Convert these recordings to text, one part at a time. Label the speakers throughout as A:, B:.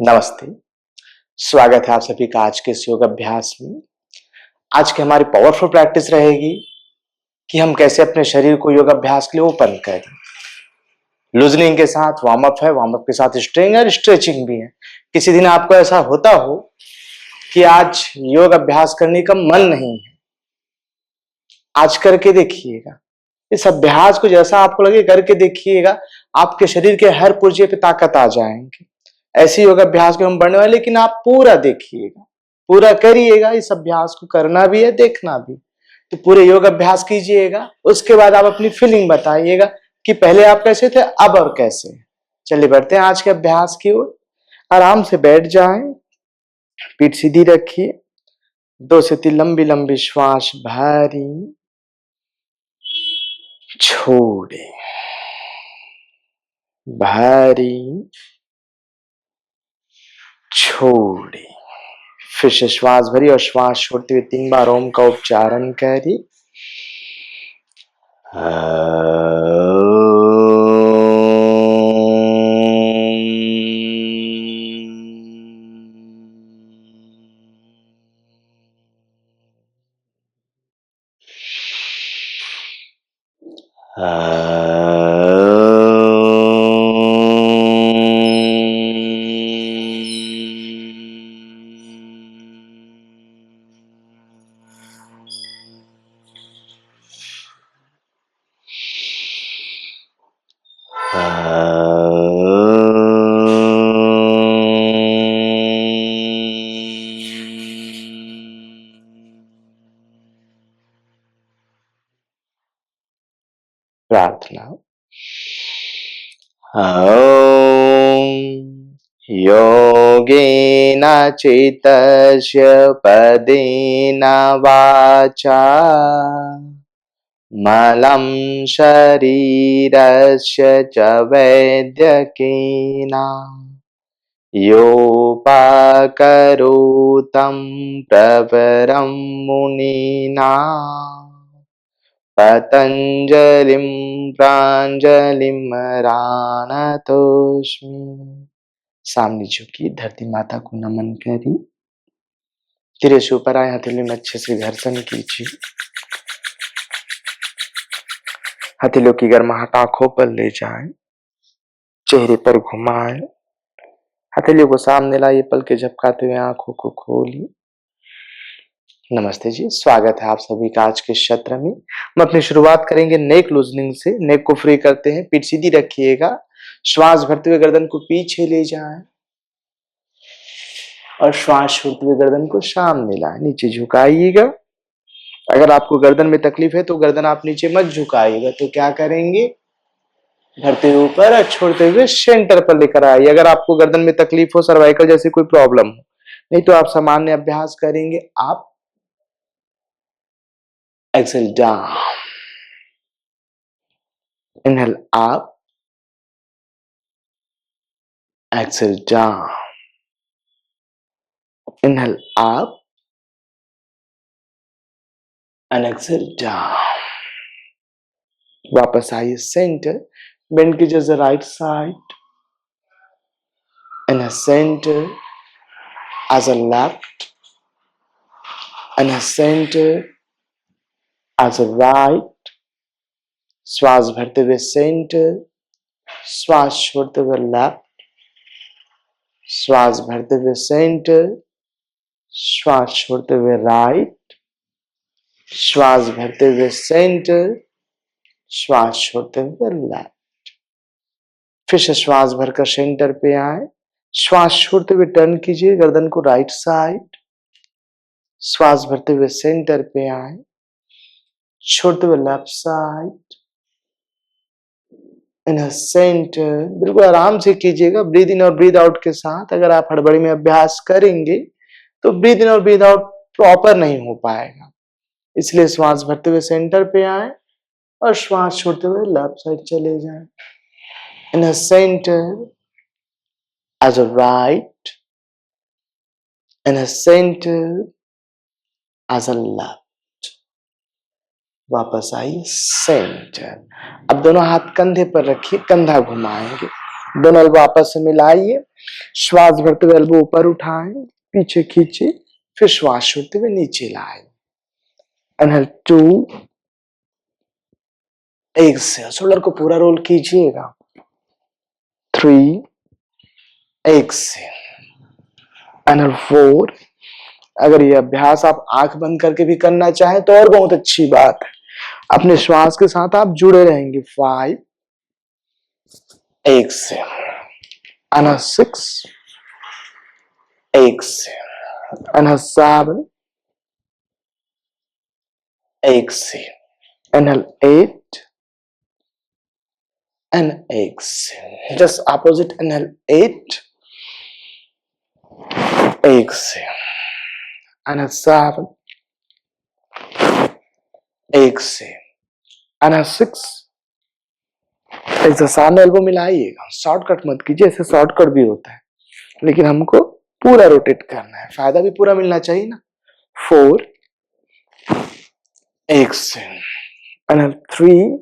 A: नमस्ते। स्वागत है आप सभी का आज के इस योग अभ्यास में। आज की हमारी पावरफुल प्रैक्टिस रहेगी कि हम कैसे अपने शरीर को योग अभ्यास के लिए ओपन करें। लूजनिंग के साथ वार्म अप है, वार्म अप के साथ स्ट्रेचिंग और स्ट्रेचिंग भी है। किसी दिन आपको ऐसा होता हो कि आज योग अभ्यास करने का मन नहीं है, आज करके देखिएगा। इस अभ्यास को जैसा आपको लगे करके देखिएगा, आपके शरीर के हर पुर्जे पे ताकत आ जाएंगे। ऐसे योग अभ्यास को हम बढ़ने वाले, लेकिन आप पूरा देखिएगा, पूरा करिएगा। इस अभ्यास को करना भी है, देखना भी। तो पूरे योग अभ्यास कीजिएगा, उसके बाद आप अपनी फीलिंग बताइएगा कि पहले आप कैसे थे, अब और कैसे। चलिए बढ़ते हैं आज के अभ्यास की ओर। आराम से बैठ जाएं, पीठ सीधी रखिए, 2 से 3 लंबी लंबी श्वास भरी, छोड़े, भरी, छोड़े। फिर से श्वास भरी और श्वास छोड़ते हुए 3 बार ओम का उच्चारण करिए। प्रार्थना। योगेन चित्तस्य पदेन वाचा मलं शरीरस्य च वैद्यकेन योपाकरोतं प्रवरं मुनिना पतंजलिं प्राञ्जलिमरानतोऽस्मि। सामने झुकी धरती माता को नमन करी। धीरे से ऊपर आए, हथेली में अच्छे से घर्षण कीजिए। हथेलियों की गर्माहट आंखों पर ले जाए, चेहरे पर घुमाए, हथेलियों को सामने लाइए, पलके झपकाते हुए आंखों को खोलिए। नमस्ते जी, स्वागत है आप सभी का आज के सत्र में। हम अपनी शुरुआत करेंगे नेक लूजनिंग से। नेक को फ्री करते हैं, पीठ सीधी रखिएगा, श्वास भरते हुए गर्दन को पीछे ले जाएं और श्वास छोड़ते हुए गर्दन को सामने लाएं। नीचे झुकाइएगा। अगर आपको गर्दन में तकलीफ है तो गर्दन आप नीचे मत झुकाइएगा। तो क्या करेंगे, भरते हुए ऊपर और छोड़ते हुए सेंटर पर लेकर आइए। अगर आपको गर्दन में तकलीफ हो, सर्वाइकल जैसी कोई प्रॉब्लम हो, नहीं तो आप सामान्य अभ्यास करेंगे। आप Excel down, inhale up, exhale down, inhale up and exhale down. वापस आइए सेंटर, बेंड कीजिए the right side, in centre as a left and a center as a right। श्वास भरते हुए सेंटर, श्वास छोड़ते हुए लेफ्ट, श्वास भरते हुए सेंटर, श्वास छोड़ते हुए राइट, श्वास भरते हुए सेंटर, श्वास छोड़ते हुए लेफ्ट। फिर से श्वास भरकर सेंटर पे आए, श्वास छोड़ते हुए टर्न कीजिए गर्दन को राइट साइड, श्वास भरते हुए सेंटर पे आए, छोड़ते हुए लेफ्ट साइड, इन सेंटर। बिल्कुल आराम से कीजिएगा, ब्रीद इन और ब्रीद आउट के साथ। अगर आप हड़बड़ी में अभ्यास करेंगे तो ब्रीद इन और ब्रीद आउट प्रॉपर नहीं हो पाएगा। इसलिए श्वास भरते हुए सेंटर पे आए और श्वास छोड़ते हुए लेफ्ट साइड चले जाएं। In centre as a right, in centre as a left. वापस आइए सेंटर। अब दोनों हाथ कंधे पर रखिए, कंधा घुमाएंगे, दोनों एल्बो आपस में मिलाइए, श्वास भरते हुए एल्बो ऊपर उठाएं, पीछे खींचे, फिर श्वास छोड़ते हुए नीचे लाएं। इनहेल 2, एक्सेल, शोल्डर को पूरा रोल कीजिएगा। 3, एक्सेल, इनहेल 4। अगर ये अभ्यास आप आंख बंद करके भी करना चाहें तो और बहुत अच्छी बात है, अपने श्वास के साथ आप जुड़े रहेंगे। 5, exhale, inhale 6, exhale, inhale 7, exhale, inhale 8 and exhale. Just opposite, inhale 8, exhale, inhale 7, exhale, inhale 6, ऐसे सामने एल्बो मिलाइएगा, शॉर्टकट मत कीजिए, ऐसे शॉर्टकट भी होता है लेकिन हमको पूरा रोटेट करना है, फायदा भी पूरा मिलना चाहिए ना। 4, exhale, inhale 3,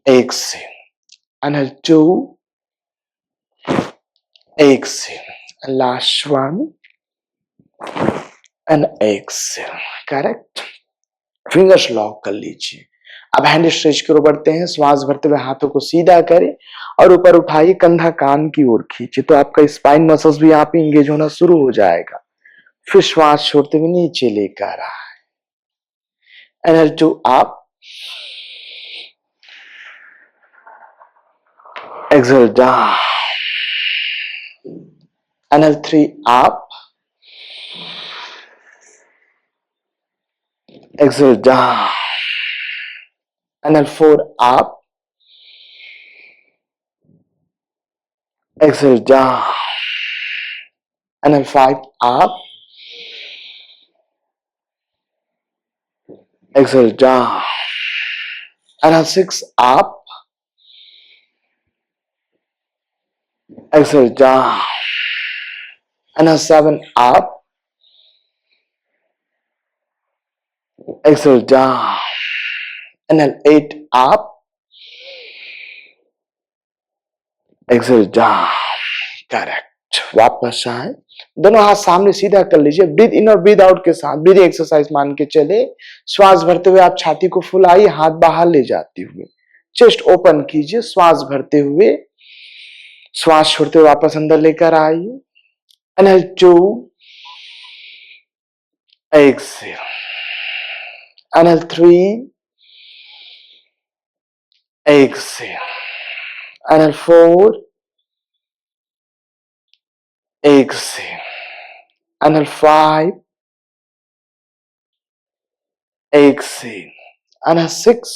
A: exhale, inhale 2, exhale, and last one and exhale. Correct. Fingers lock कर लीजिए। अब हैंड स्ट्रेच की ओर बढ़ते हैं, श्वास भरते हुए हाथों को सीधा करें और ऊपर उठाइए, कंधा कान की ओर खींचे तो आपका स्पाइन मसल्स भी यहाँ पे इंगेज होना शुरू हो जाएगा। फिर श्वास छोड़ते हुए नीचे लेकर आए, inhale 2 up, exhale down, inhale 3 up, exhale down, inhale 4 up, exhale down, inhale 5 up, exhale down, inhale 6 up, exhale down, inhale 7 up, exhale down, inhale 8 up, exhale down. Correct. वापस आए, दोनों हाथ सामने सीधा कर लीजिए, ब्रीथ इन और ब्रीथ आउट के साथ ब्रीथ एक्सरसाइज मान के चले। श्वास भरते हुए आप छाती को फुलाइए, हाथ बाहर ले जाते हुए चेस्ट ओपन कीजिए, श्वास भरते हुए, श्वास छोड़ते हुए वापस अंदर लेकर आइए। Inhale 2, exhale, inhale 3, exhale, inhale 4, exhale, inhale 5, exhale, inhale 6,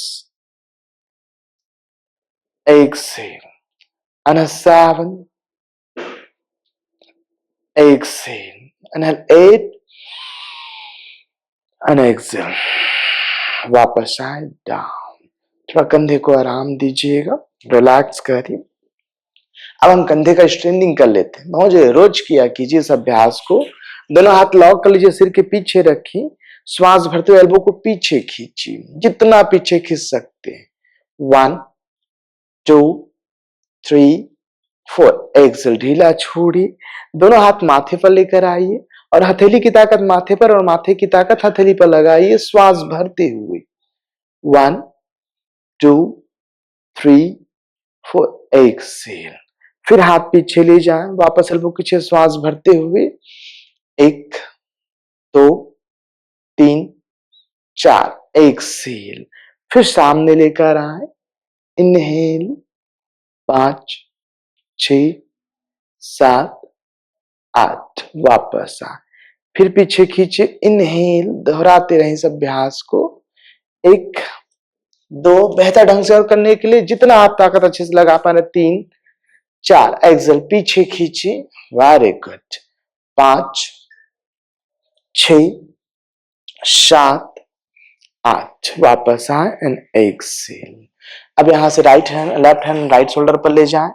A: exhale, inhale 7, exhale, inhale 8 and exhale. वापस आए, डाउन। थोड़ा कंधे को आराम दीजिएगा, रिलैक्स करिए। अब हम कंधे का स्ट्रेनिंग कर लेते हैं। मुझे रोज किया कीजिए इस अभ्यास को। दोनों हाथ लॉक कर लीजिए, सिर के पीछे रखिए, श्वास भरते हुए एल्बो को पीछे खींचिए, जितना पीछे खींच सकते हैं। 1, 2, 3, 4, एक्सेल, ढीला छोड़िए, दोनों हाथ माथे पर लेकर आइए और हथेली की ताकत माथे पर और माथे की ताकत हथेली पर लगाइए, श्वास भरते हुए। 1, 2, 3, 4, एक्सेल। फिर हाथ पीछे ले जाएं, वापस एल्बो पीछे, श्वास भरते हुए। 1, 2, 3, 4, एक्सेल। फिर सामने लेकर आए, इनहेल 5, 6, 7, 8, वापस आए, फिर पीछे खींचे, इनहेल, दोहराते रहे इस अभ्यास को। 1, 2, बेहतर ढंग से और करने के लिए जितना आप ताकत अच्छे से लगा पा रहे, 3, 4, एक्सेल, पीछे खींची, वेरी गुड। 5, 6, 7, 8, वापस आए एंड एक्सेल। अब यहां से right hand, left hand right shoulder पर ले जाएं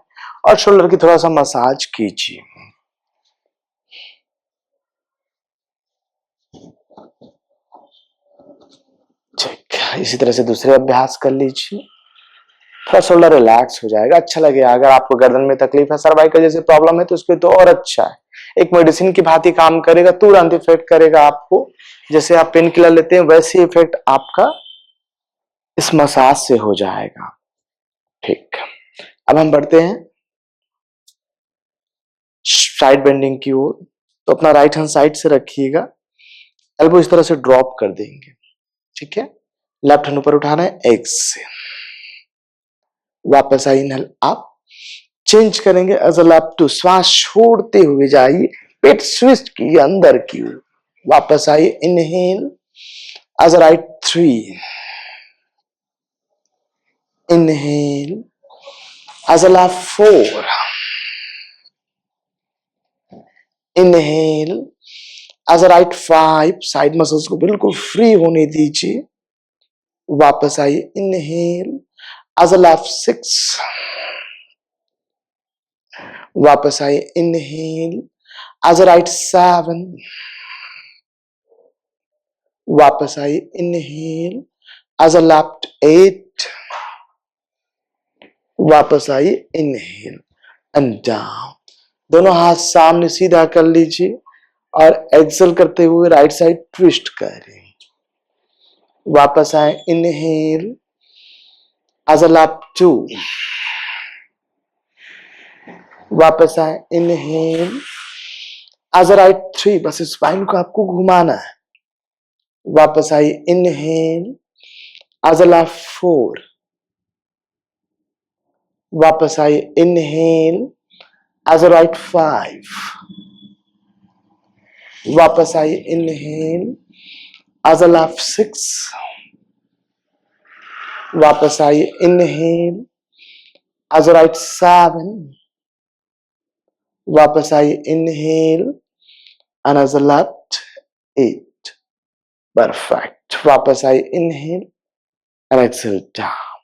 A: और शोल्डर की थोड़ा सा मसाज कीजिए। इसी तरह से दूसरे अभ्यास कर लीजिए। थोड़ा शोल्डर रिलैक्स हो जाएगा, अच्छा लगेगा। अगर आपको गर्दन में तकलीफ है, सर्वाइकल जैसे प्रॉब्लम है, तो उसके तो और अच्छा है। एक मेडिसिन की भांति काम करेगा, तुरंत इफेक्ट करेगा आपको। जैसे आप पेन किलर लेते हैं, वैसे इफेक्ट आपका इस मसाज से हो जाएगा। ठीक, अब हम बढ़ते हैं साइड बेंडिंग की ओर। तो अपना राइट हैंड साइड से रखिएगा, एल्बो इस तरह से ड्रॉप कर देंगे। ठीक है, लेफ्ट हैंड ऊपर उठाना है, एक से वापस आई, इनहेल अप, चेंज करेंगे एज अ लेफ्ट टू, श्वास छोड़ते हुए जाइए, पेट स्विच की अंदर की ओर, वापस आइए, inhale as a right 3, inhale as a left 4, inhale as a right 5, side muscles को बिल्कुल फ्री होने दीजिए, वापस आइए, इनहेल एज अ लेफ्ट 6, वापस आइए, इनहेल एज अ राइट 7, वापस आइए, इनहेल एज अ लेफ्ट 8, वापस आइए, इनहेल एंड डाउन। दोनों हाथ सामने सीधा कर लीजिए और एक्सेल करते हुए राइट साइड ट्विस्ट करें, वापस आए, इनहेल एज अ लेफ्ट 2, वापस आए, इनहेल एज अ राइट 3, बस स्पाइन को आपको घुमाना है, वापस आइए, इनहेल एज अ लेफ्ट 4, वापस आइए, इनहेल एज अ राइट 5, वापस आइए, इनहेल एज अ लेफ्ट 6, वापस आइए, इनहेल एज अ राइट 7, वापस आइए, inhale and as a left 8, perfect. वापस आइए, इनहेल एंड एक्सेल डाउन।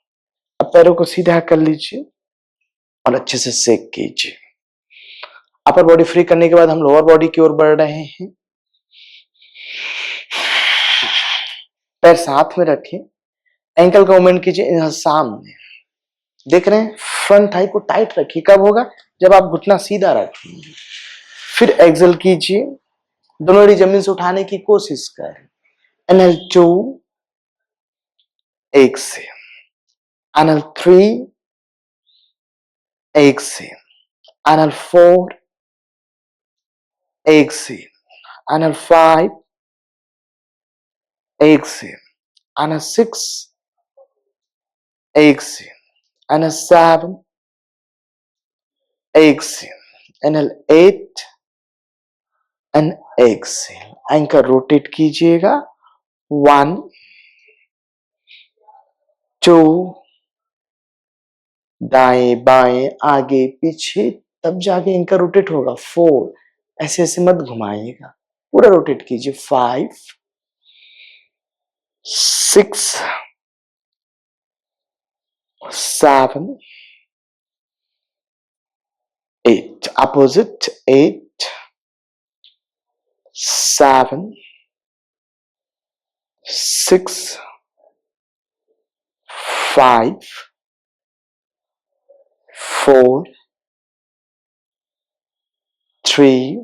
A: अब पैरों को सीधा कर लीजिए और अच्छे से सेक कीजिए। अपर बॉडी फ्री करने के बाद हम लोअर बॉडी की ओर बढ़ रहे हैं। पैर साथ में रखें, एंकल का मूवमेंट कीजिए, यहाँ सामने देख रहे हैं, फ्रंट थाई को टाइट रखिए। कब होगा? जब आप घुटना सीधा रखेंगे। फिर एक्सेल कीजिए, दोनों एड़ी जमीन से उठाने की कोशिश करें। इनहेल 2, एक से, इनहेल 3, एक से, इनहेल 4, एक से, इनहेल 5, एक से, इनहेल 6, एक से, इनहेल 7, एक से, inhale 8 and exhale. Ankle rotate कीजिएगा, 1 2, दाएं बाएं आगे पीछे, तब जाके एंकर रोटेट होगा। 4, ऐसे ऐसे मत घुमाइएगा, पूरा रोटेट कीजिए। 5 6 7 8, अपोजिट। 8 7 6 5 4 3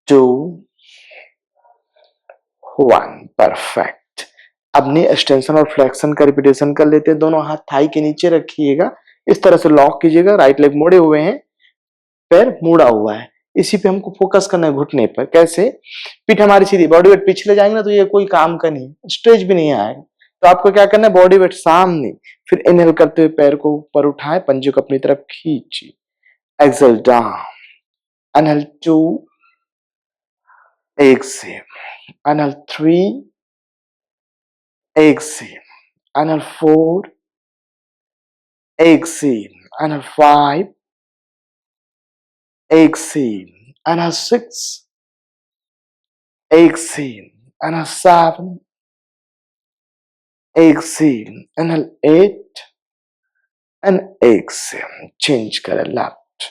A: 2 1, परफेक्ट। अब नी एक्सटेंशन और फ्लेक्शन का रिपीटेशन कर लेते हैं। दोनों हाथ थाई के नीचे रखिएगा, इस तरह से लॉक कीजिएगा। राइट लेग मोड़े हुए हैं, पैर मुड़ा हुआ है, इसी पे हमको फोकस करना है, घुटने पर। कैसे? पीठ हमारी सीधी, बॉडी वेट पिछले जाएंगे ना तो ये कोई काम का नहीं, स्ट्रेच भी नहीं आएगा। तो आपको क्या करना है, बॉडी वेट सामने, फिर इनहेल करते हुए पैर को ऊपर उठाए, पंजे को अपनी तरफ खींचिए, एक्सेल डाउन, इनहेल 2, एक से, इनहेल 3, एक से, इनहेल 4, एक से, इनहेल 5, एक से, इनहेल 6, एक से, inhale 7, exhale, inhale 8 and exhale. Change करें, left.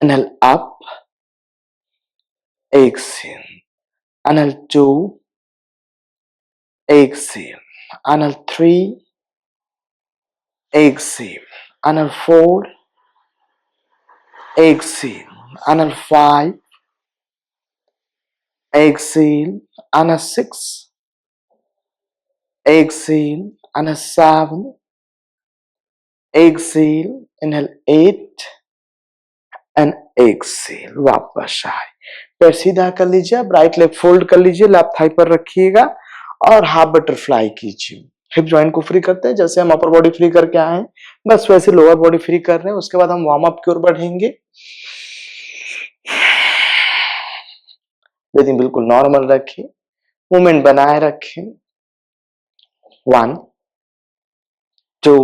A: Inhale up, exhale. Inhale 2, exhale, inhale 3, exhale, inhale 4, exhale, inhale 5, exhale, inhale 6, exhale, inhale 7, exhale, inhale 8 and exhale, वापस आए, पैर सीधा कर लीजिए, आप राइट लेग फोल्ड कर लीजिए, लेफ्ट थाई पर रखिएगा और हाफ बटरफ्लाई कीजिए। हिप जॉइंट को फ्री करते हैं, जैसे हम अपर बॉडी फ्री करके आए हैं बस वैसे लोअर बॉडी फ्री कर रहे हैं। उसके बाद हम वार्म अप की ओर बढ़ेंगे। ब्रीदिंग बिल्कुल नॉर्मल रखिए, मूवमेंट बनाए रखें। 1 2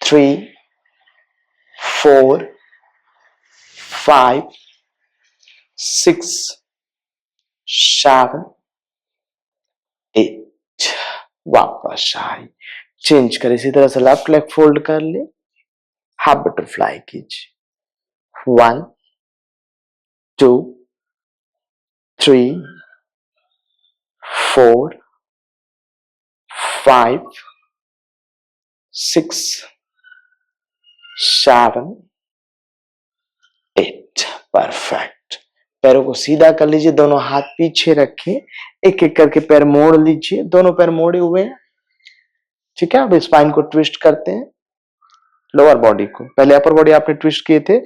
A: 3 4 5 6 7 8, वापस आए, चेंज करें, इसी तरह से लेफ्ट लेग फोल्ड कर ले, हाफ बटरफ्लाई कीजिए। 1 2 3 4 5 6 7 8, परफेक्ट। पैरों को सीधा कर लीजिए, दोनों हाथ पीछे रखें, एक एक करके पैर मोड़ लीजिए, दोनों पैर मोड़े हुए हैं, ठीक है। अब स्पाइन को ट्विस्ट करते हैं, लोअर बॉडी को, पहले अपर बॉडी आपने ट्विस्ट किए थे,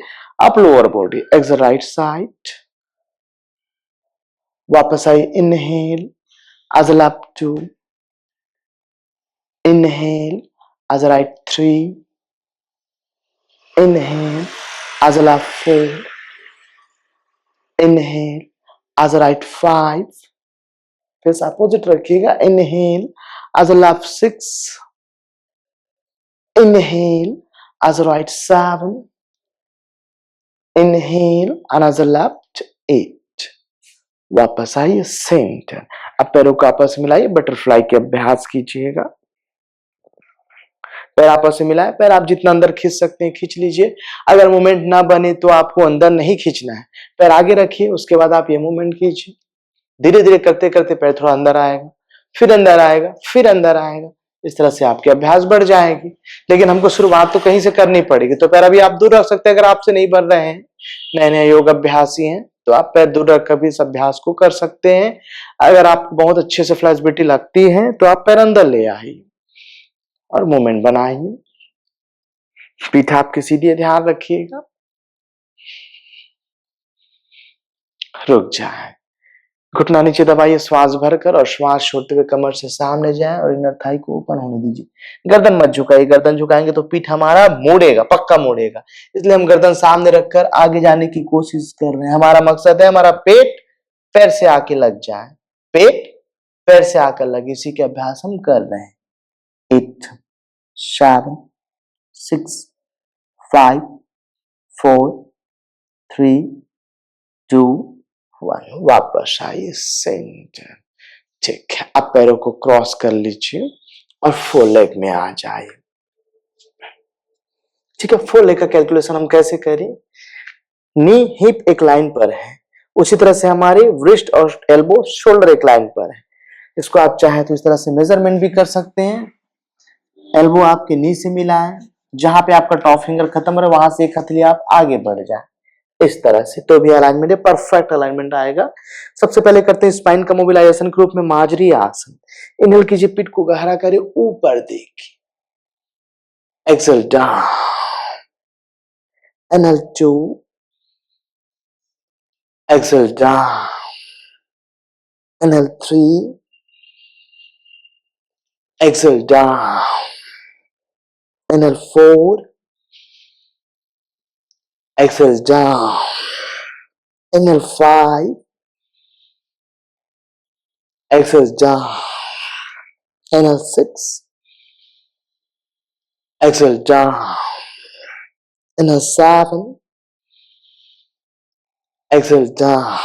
A: अब लोअर बॉडी। एक्सहल राइट साइड, वापस आई, inhale as up 2, inhale as right 3, inhale as left 4, inhale as right 5, फिर से अपोजिट रखिएगा, inhale as left 6, inhale as right 7, inhale and as left 8, वापस आइए सेंटर। अब पैरों को आपस में मिलाइए, बटरफ्लाई के अभ्यास कीजिएगा। पैर आपस में मिलाए, पैर आप जितना अंदर खींच सकते हैं खींच लीजिए, अगर मूवमेंट ना बने तो आपको अंदर नहीं खींचना है, पैर आगे रखिए, उसके बाद आप ये मूवमेंट कीजिए। धीरे धीरे करते करते पैर थोड़ा अंदर आएगा, फिर अंदर आएगा, फिर अंदर आएगा, इस तरह से आपकी अभ्यास बढ़ जाएगी। लेकिन हमको शुरुआत तो कहीं से करनी पड़ेगी, तो पैर अभी आप दूर रख सकते हैं, अगर आपसे नहीं बढ़ रहे हैं, नए नए योग अभ्यासी हैं तो आप पैर दूर रख कर भी इस अभ्यास को कर सकते हैं। अगर आपको बहुत अच्छे से फ्लेक्सिबिलिटी लगती है तो आप पैर अंदर ले आइए और मूवमेंट बनाइए। पीठ आपकी सीधी, ध्यान रखिएगा, रुक जाए, घुटना नीचे दबाइए, श्वास भरकर, और श्वास छोड़ते हुए कमर से सामने जाए और इनर थाई को ओपन होने दीजिए। गर्दन मत झुकाइए, गर्दन झुकाएंगे तो पीठ हमारा मुड़ेगा, पक्का मुड़ेगा, इसलिए हम गर्दन सामने रखकर आगे जाने की कोशिश कर रहे हैं। हमारा मकसद है हमारा पेट पैर से आके लग जाए, पेट पैर से आकर लगे, इसी के अभ्यास हम कर रहे हैं। 8 7 6 5 4 3 2 1, वापस आइए सेंटर, ठीक है। अब पैरों को क्रॉस कर लीजिए और फोर लेग में आ जाइए, ठीक है। फोर लेग का कैलकुलेशन हम कैसे करें, नी हिप एक लाइन पर है, उसी तरह से हमारे रिस्ट और एल्बो शोल्डर एक लाइन पर है। इसको आप चाहे तो इस तरह से मेजरमेंट भी कर सकते हैं। एल्बो आपके नी से मिला है, जहां पे आपका टॉप फिंगर खत्म है वहां से एक हथेली आप आगे बढ़ जाए, इस तरह से, तो भी अलाइनमेंट है, परफेक्ट अलाइनमेंट आएगा। सबसे पहले करते हैं स्पाइन का मोबिलाइजेशन के रूप में माजरी आसन। इनहेल कीजिए, पीठ को गहरा करिए, ऊपर देखिए, exhale down, inhale 2, exhale down, inhale 3, exhale down, inhale 4, exhale down, inhale 5, exhale down, inhale 6, exhale down, inhale 7, exhale down,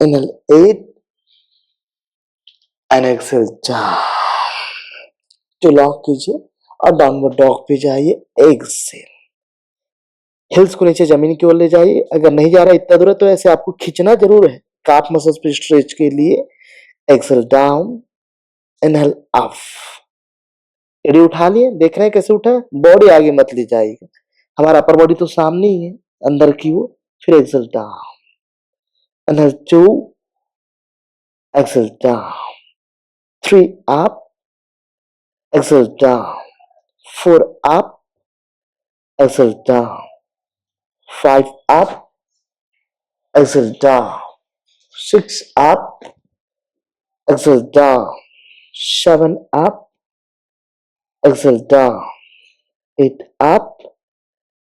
A: inhale 8 and exhale down, तो लॉक कीजिए और डाउनवर्ड डॉग पे जाइए, एक्सेल, हिल्स को नीचे जमीन की ओर ले जाइए, अगर नहीं जा रहा इतना दूर है तो ऐसे आपको खींचना जरूर है, काफ मसल्स पे स्ट्रेच के लिए। Exhale down, inhale up. एडी उठा लिए, देख रहे हैं कैसे उठा है, बॉडी आगे मत ले जाएगा, हमारा अपर बॉडी तो सामने ही है अंदर की ओर। फिर Excel down, inhale 2, exhale down, 3 up, exhale down, 4 up, exhale down, 5 up, exhale down, 6 up, exhale down, 7 up, exhale down, 8 up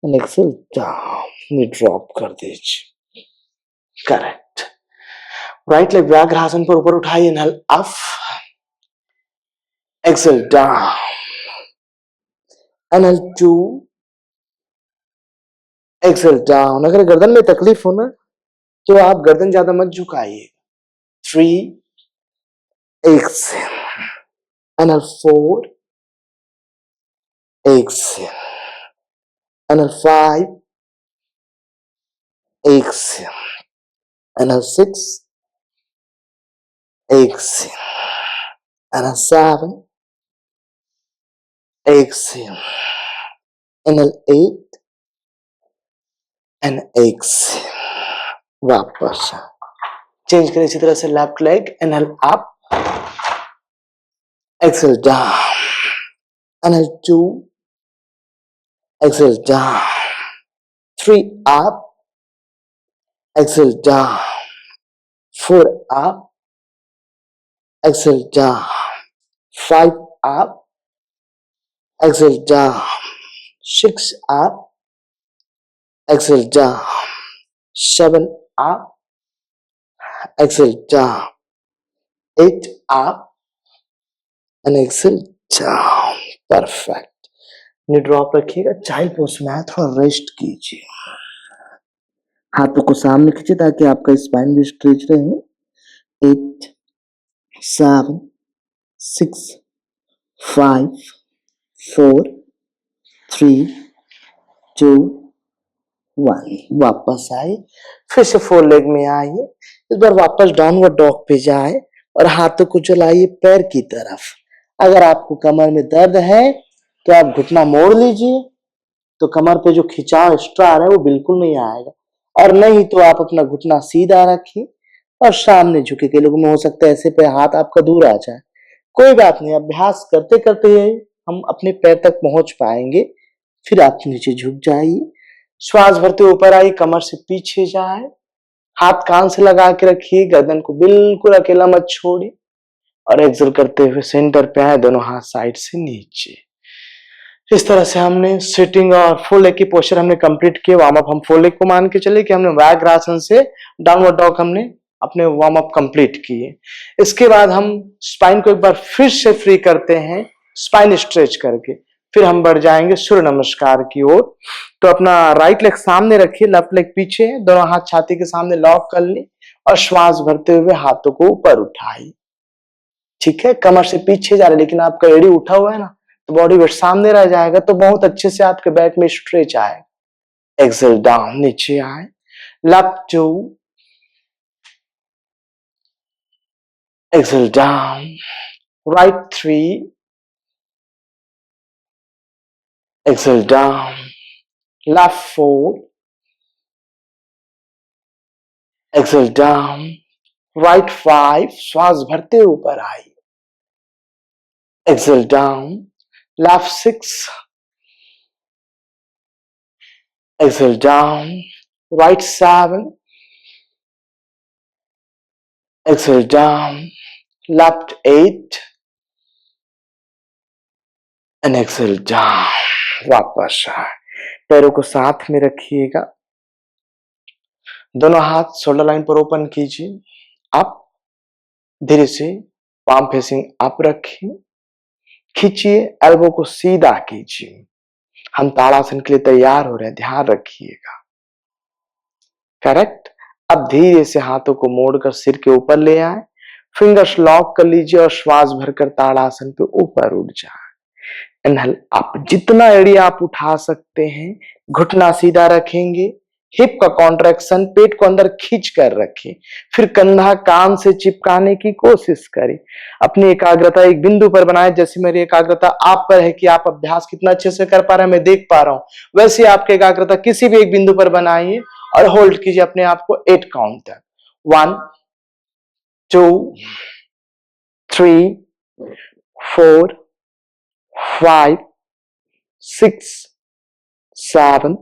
A: and exhale down. ये ड्रॉप कर दीजिए। करेक्ट। राइट लेग व्याघ्रासन पर ऊपर उठाइए, inhale up, exhale down, inhale 2, exhale down. अगर गर्दन में तकलीफ हो ना तो आप गर्दन ज्यादा मत झुकाइए। 3, exhale, inhale 4, exhale, inhale 5, exhale, inhale 6, exhale, inhale 7, exhale, inhale 8 and exhale. वापस चेंज करें इसी तरह से, left leg, inhale up, exhale down, inhale 2, exhale down, 3 up, exhale down, 4 up, exhale down, 5 up, exhale down, 6 up, exhale down, 7 up, exhale down, 8 up and exhale down. Perfect. Drop रखिएगा, child pose में है, थोड़ा rest कीजिए, हाथों को सामने खींचे ताकि आपका स्पाइन भी स्ट्रेच रहे। 8, 7, 6, 5, 4, 3, 2, 1। वापस आए, फिर से 4 लेग में आइए, इस बार वापस डाउनवर्ड डॉग पे जाए और हाथों को चलाइए पैर की तरफ। अगर आपको कमर में दर्द है तो आप घुटना मोड़ लीजिए, तो कमर पे जो खिंचाव एक्स्ट्रा आ रहा है वो बिल्कुल नहीं आएगा। और नहीं तो आप अपना घुटना सीधा रखिए और सामने झुके। के लोगों में हो सकता है ऐसे पे हाथ आपका दूर आ जाए, कोई बात नहीं, अभ्यास करते करते हम अपने पैर तक पहुंच पाएंगे। फिर आप नीचे झुक जाइए, श्वास भरते ऊपर आइए, कमर से पीछे जाए, हाथ कान से लगा के रखिए, गर्दन को बिल्कुल अकेला मत छोड़िए और एक्सेल करते हुए सेंटर पे आए, दोनों हाथ साइड से नीचे। इस तरह से हमने सिटिंग और फुल लेग की पोस्चर हमने कंप्लीट किए। वार्म अप हम फुल लेग को मान के चले कि हमने व्याघ्रासन से डाउनवर्ड डॉग हमने अपने वार्म अप कंप्लीट किए। इसके बाद हम स्पाइन को एक बार फिर से फ्री करते हैं, स्पाइन स्ट्रेच करके, फिर हम बढ़ जाएंगे सूर्य नमस्कार की ओर। तो अपना राइट लेग सामने रखिए, लेफ्ट लेग पीछे है, दोनों हाथ छाती के सामने लॉक कर ली और श्वास भरते हुए हाथों को ऊपर उठाइए। ठीक है, कमर से पीछे जा रहे लेकिन आपका एड़ी उठा हुआ है ना, तो बॉडी वेट सामने रह जाएगा, तो बहुत अच्छे से आपके बैक में स्ट्रेच आएगा। एक्सेल डाउन, नीचे आए, left 2, exhale down, right 3, exhale down, left 4, exhale down, right 5, श्वास भरते ऊपर आई, exhale down, left 6, exhale down, right 7, exhale down, left 8 and exhale down. वापस आए, पैरों को साथ में रखिएगा, दोनों हाथ शोल्डर लाइन पर ओपन कीजिए, अप, धीरे से पाम फेसिंग अप रखिए, खींचिए, एल्बो को सीधा कीजिए। हम ताड़ासन के लिए तैयार हो रहे हैं, ध्यान रखिएगा। करेक्ट। अब धीरे से हाथों को मोड़कर सिर के ऊपर ले आए, फिंगर्स लॉक कर लीजिए और श्वास भरकर ताड़ासन पे ऊपर उठ जाए। इनहेल अप, जितना एड़ी आप उठा सकते हैं, घुटना सीधा रखेंगे, हिप का कॉन्ट्रैक्शन, पेट को अंदर खींच कर रखें, फिर कंधा कान से चिपकाने की कोशिश करें। अपनी एकाग्रता एक बिंदु पर बनाए। जैसे मेरी एकाग्रता आप पर है कि आप अभ्यास कितना अच्छे से कर पा रहे हैं, मैं देख पा रहा हूं, वैसे आपकी एकाग्रता किसी भी एक बिंदु पर बनाइए और होल्ड कीजिए अपने आप को 8 काउंट तक। 1 2 3 4 5 6 7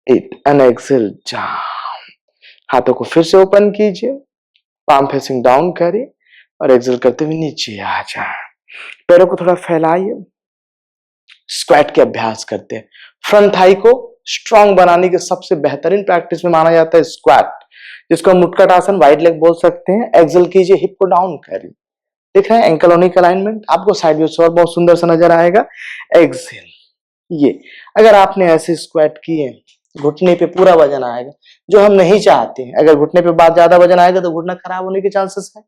A: 8 एंड एक्सेल डाउन। हाथों को फिर से ओपन कीजिए, पाम फेसिंग डाउन करिए और एक्सेल करते हुए नीचे आ जाए। पैरों को थोड़ा फैलाइए। स्क्वाट के अभ्यास करते हैं। फ्रंट थाई को स्ट्रांग बनाने के सबसे बेहतरीन प्रैक्टिस में माना जाता है स्क्वाट, जिसको हम मुटकट आसन, वाइड लेग बोल सकते हैं। एक्सेल कीजिए, हिप को डाउन करिए। देख रहे हैं एंकल ओनिक अलाइनमेंट, आपको साइड व्यू से और बहुत सुंदर सा नजर आएगा। एक्सेल, ये अगर आपने ऐसे स्क्वाट किए, घुटने पे पूरा वजन आएगा, जो हम नहीं चाहते। अगर घुटने पे बहुत ज्यादा वजन आएगा तो घुटना खराब होने के चांसेस है,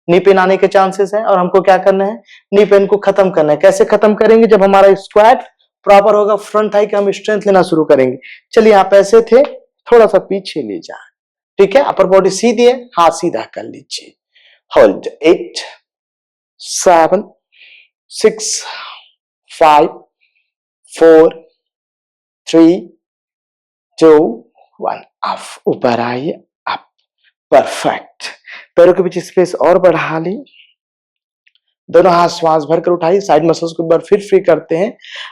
A: नी पेन आने के चांसेस है। और हमको क्या करना है, नी पेन को खत्म करना है। कैसे खत्म करेंगे, जब हमारा स्क्वाट प्रॉपर होगा, फ्रंट थाई का हम स्ट्रेंथ लेना शुरू करेंगे। चलिए, आप ऐसे थे, थोड़ा सा पीछे ले जाए, ठीक है। अपर बॉडी सीधी है, हाथ सीधा कर लीजिए। Hold 8 7 6 5 4 3 2 1 of. ऊपर आइए, अप, परफेक्ट। पैरों के बीच स्पेस और बढ़ा ली। दोनों हाथ श्वास भरकर उठाइए, साइड मसल्स को एक बार फिर फ्री करते हैं।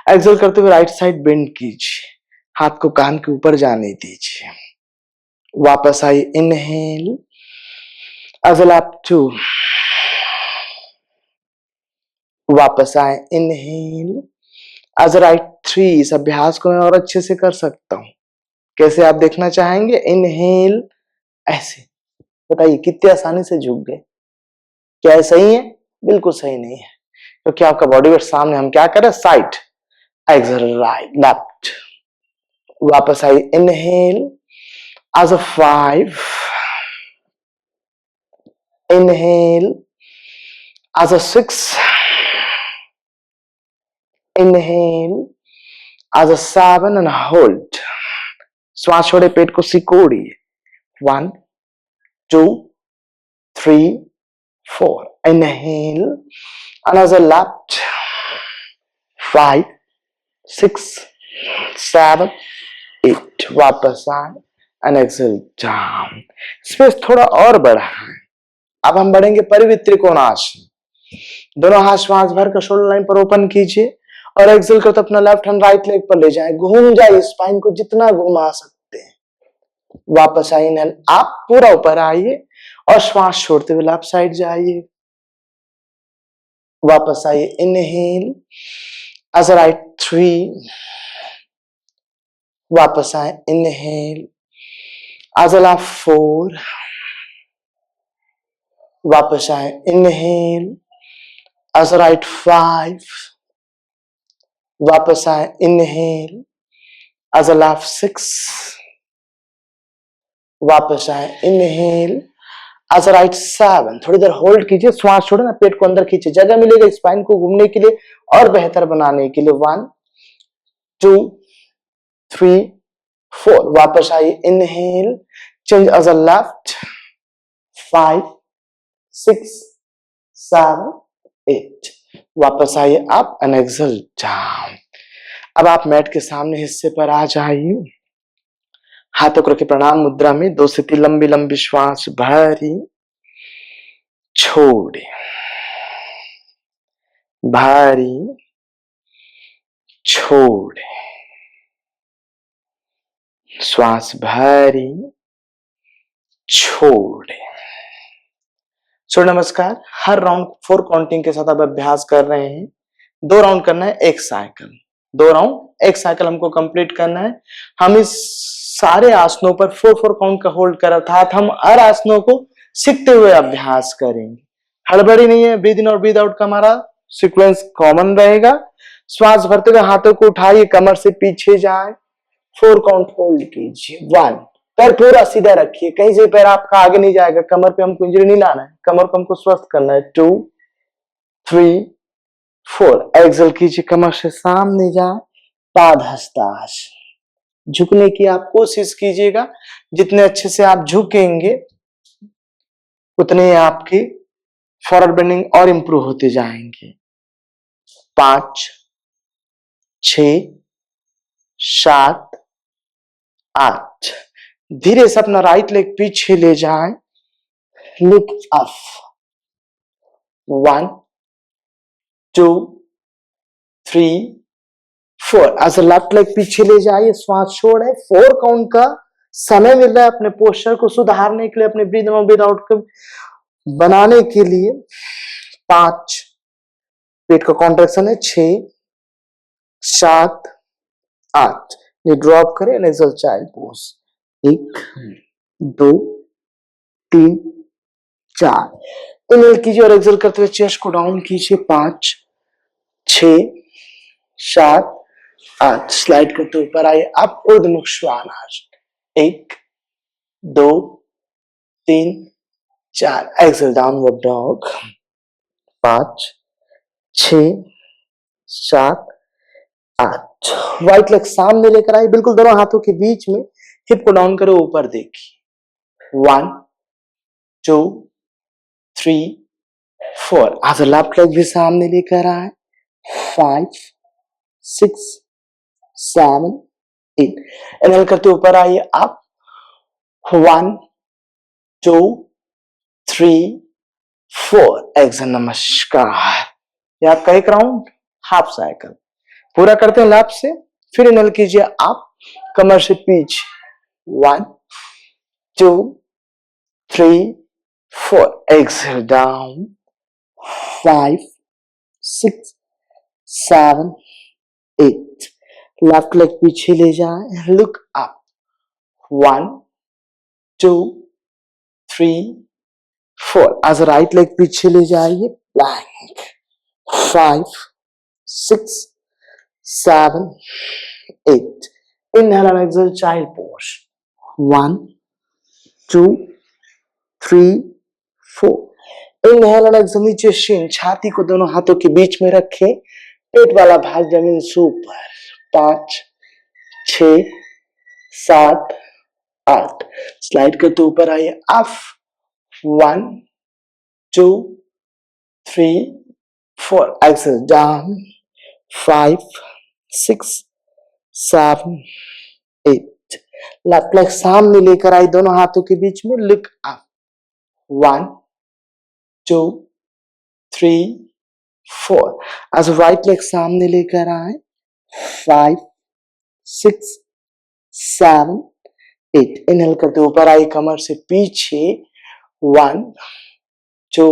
A: एक्सेल करते हुए राइट साइड बेंड कीजिए, हाथ को कान के ऊपर जाने दीजिए। वापस आइए, इनहेल एक्सेल अप 2, वापस आए, इनहेल एज राइट 3। इस अभ्यास को मैं और अच्छे से कर सकता हूं, कैसे आप देखना चाहेंगे? इनहेल ऐसे, बताइए कितनी आसानी से झुक गए। क्या ये सही है? बिल्कुल सही नहीं है, क्योंकि आपका बॉडी वेट सामने। हम क्या करें, साइड, एक्सेल राइट लेफ्ट। वापस आइए, inhale as a 5, inhale as a 6, inhale as a 7 and hold. श्वास छोड़े, पेट को सिकोड़िए। 1 2 3 4, inhale, another left, 5 6 7 8, वापस आए and exhale down। स्पेस थोड़ा और बढ़ाएं। अब हम बढ़ेंगे परिवृत्त त्रिकोणासन। दोनों हाथ श्वास भरकर शोल्डर लाइन पर ओपन कीजिए और एक्सेल करते अपना लेफ्ट हैंड राइट लेग पर ले जाएं। घूम जाइए, स्पाइन को जितना घुमा सकते हैं। वापस आइए, इनहेल, आप पूरा ऊपर आइए और श्वास छोड़ते हुए लेफ्ट साइड जाइए। वापस आइए, इनहेल एज राइट 3, वापस आए, इनहेल एज लेफ्ट 4, वापस आए, इनहेल एज राइट 5, वापस आए, इनहेल एज लेफ्ट 6, वापस आए, इनहेल एज राइट 7। थोड़ी देर होल्ड कीजिए, श्वास छोड़े ना, पेट को अंदर खींचे, जगह मिलेगा स्पाइन को घूमने के लिए और बेहतर बनाने के लिए। 1 2 3 4, वापस आइए, inhale, change as a left, 5 6 7 8, वापस आइए, अप एंड एक्सेल डाउन। अब आप मैट के सामने हिस्से पर आ जाइए, हाथों को रखे प्रणाम मुद्रा में। 2 से 3 लंबी लंबी श्वास भरी, छोड़े, भारी, छोड़े, श्वास भरी, छोड़े। सूर्य नमस्कार। हर राउंड 4 काउंटिंग के साथ आप अभ्यास कर रहे हैं। 2 राउंड करना है, 1 साइकिल, 2 राउंड 1 साइकिल हमको कंप्लीट करना है। हम इस सारे आसनों पर 4 काउंट का होल्ड कर, अर्थात हम हर आसनों को सीखते हुए अभ्यास करेंगे। हड़बड़ी नहीं है, ब्रीद इन और ब्रीद आउट का हमारा सीक्वेंस कॉमन रहेगा। श्वास भरते हुए हाथों को उठाइए, कमर से पीछे जाए, 4 काउंट होल्ड कीजिए। 1, पैर पूरा सीधा रखिए, कहीं से पैर आपका आगे नहीं जाएगा, कमर पे हमको इंजरी नहीं लाना है, कमर को हमको स्वस्थ करना है। 2 3 4, एक्सेल कीजिए, कमर से सामने जाए, पादहस्तासन। झुकने की आप कोशिश कीजिएगा। जितने अच्छे से आप झुकेंगे उतने आपकी फॉरवर्ड बेंडिंग और इंप्रूव होते जाएंगे। 5, 6, 7, 8। धीरे से अपना राइट लेग पीछे ले जाएं। Look up. 1, 2, 3, 4। ऐसे लेफ्ट लेग पीछे ले जाइए, श्वास छोड़े। 4 काउंट का समय मिल रहा है अपने पोस्चर को सुधारने के लिए, अपने ब्रीद इन ब्रीद आउट को बनाने के लिए। 5, पेट का कॉन्ट्रैक्शन है। 6, 7, 8। ये ड्रॉप करें, नेजल चाइल्ड पोज। 1, 2, 3, 4। इनहेल कीजिए और एक्सहेल करते हुए चेस्ट को डाउन कीजिए। 5, 6, 7, 8। स्लाइड करते ऊपर आइए। अब ऊर्ध्वमुख Shvanasana. 1, 2, 3, 4। Exhale downward dog. 5, 6, 7, 8। Right leg सामने लेकर आइए, बिल्कुल दोनों हाथों के बीच में। हिप को डाउन करो, ऊपर देखिए। 1, 2, 3, 4। आज लेफ्ट लेग भी सामने लेकर आए। 5, 6, 7, 8। इनहेल करते ऊपर आइए। अप। 1, 2, 3, 4। एक्सहेल, नमस्कार। ये आपका एक राउंड हाफ साइकिल पूरा करते हैं लेफ्ट से। फिर इनहेल कीजिए आप, कमर से पीछे। 1, 2, 3, 4। Exhale down. 5, 6, 7, 8। लेफ्ट लेग पीछे ले जाए। Look up. 1, 2, 3, 4। आज राइट लेग पीछे ले जाइए। Planck. 5, 6, 7, 8। Inhale and exhale, child pose. 1, 2, 3, 4। Inhale and exhale, नीचे शिन, छाती को दोनों हाथों के बीच में रखें। पेट वाला भाग जमीन से ऊपर। 5, 6, 7, 8। स्लाइड करते ऊपर आइए। Up. 1, 2, 3, 4। Exhale down. 5, 6, 7, 8। Left leg सामने लेकर आई, दोनों हाथों के बीच में। Look up. 1, 2, 3, 4। आज राइट लेग सामने लेकर आए। 5, 6, 7, 8। इनहेल करते ऊपर आई, कमर से पीछे। 1, 2,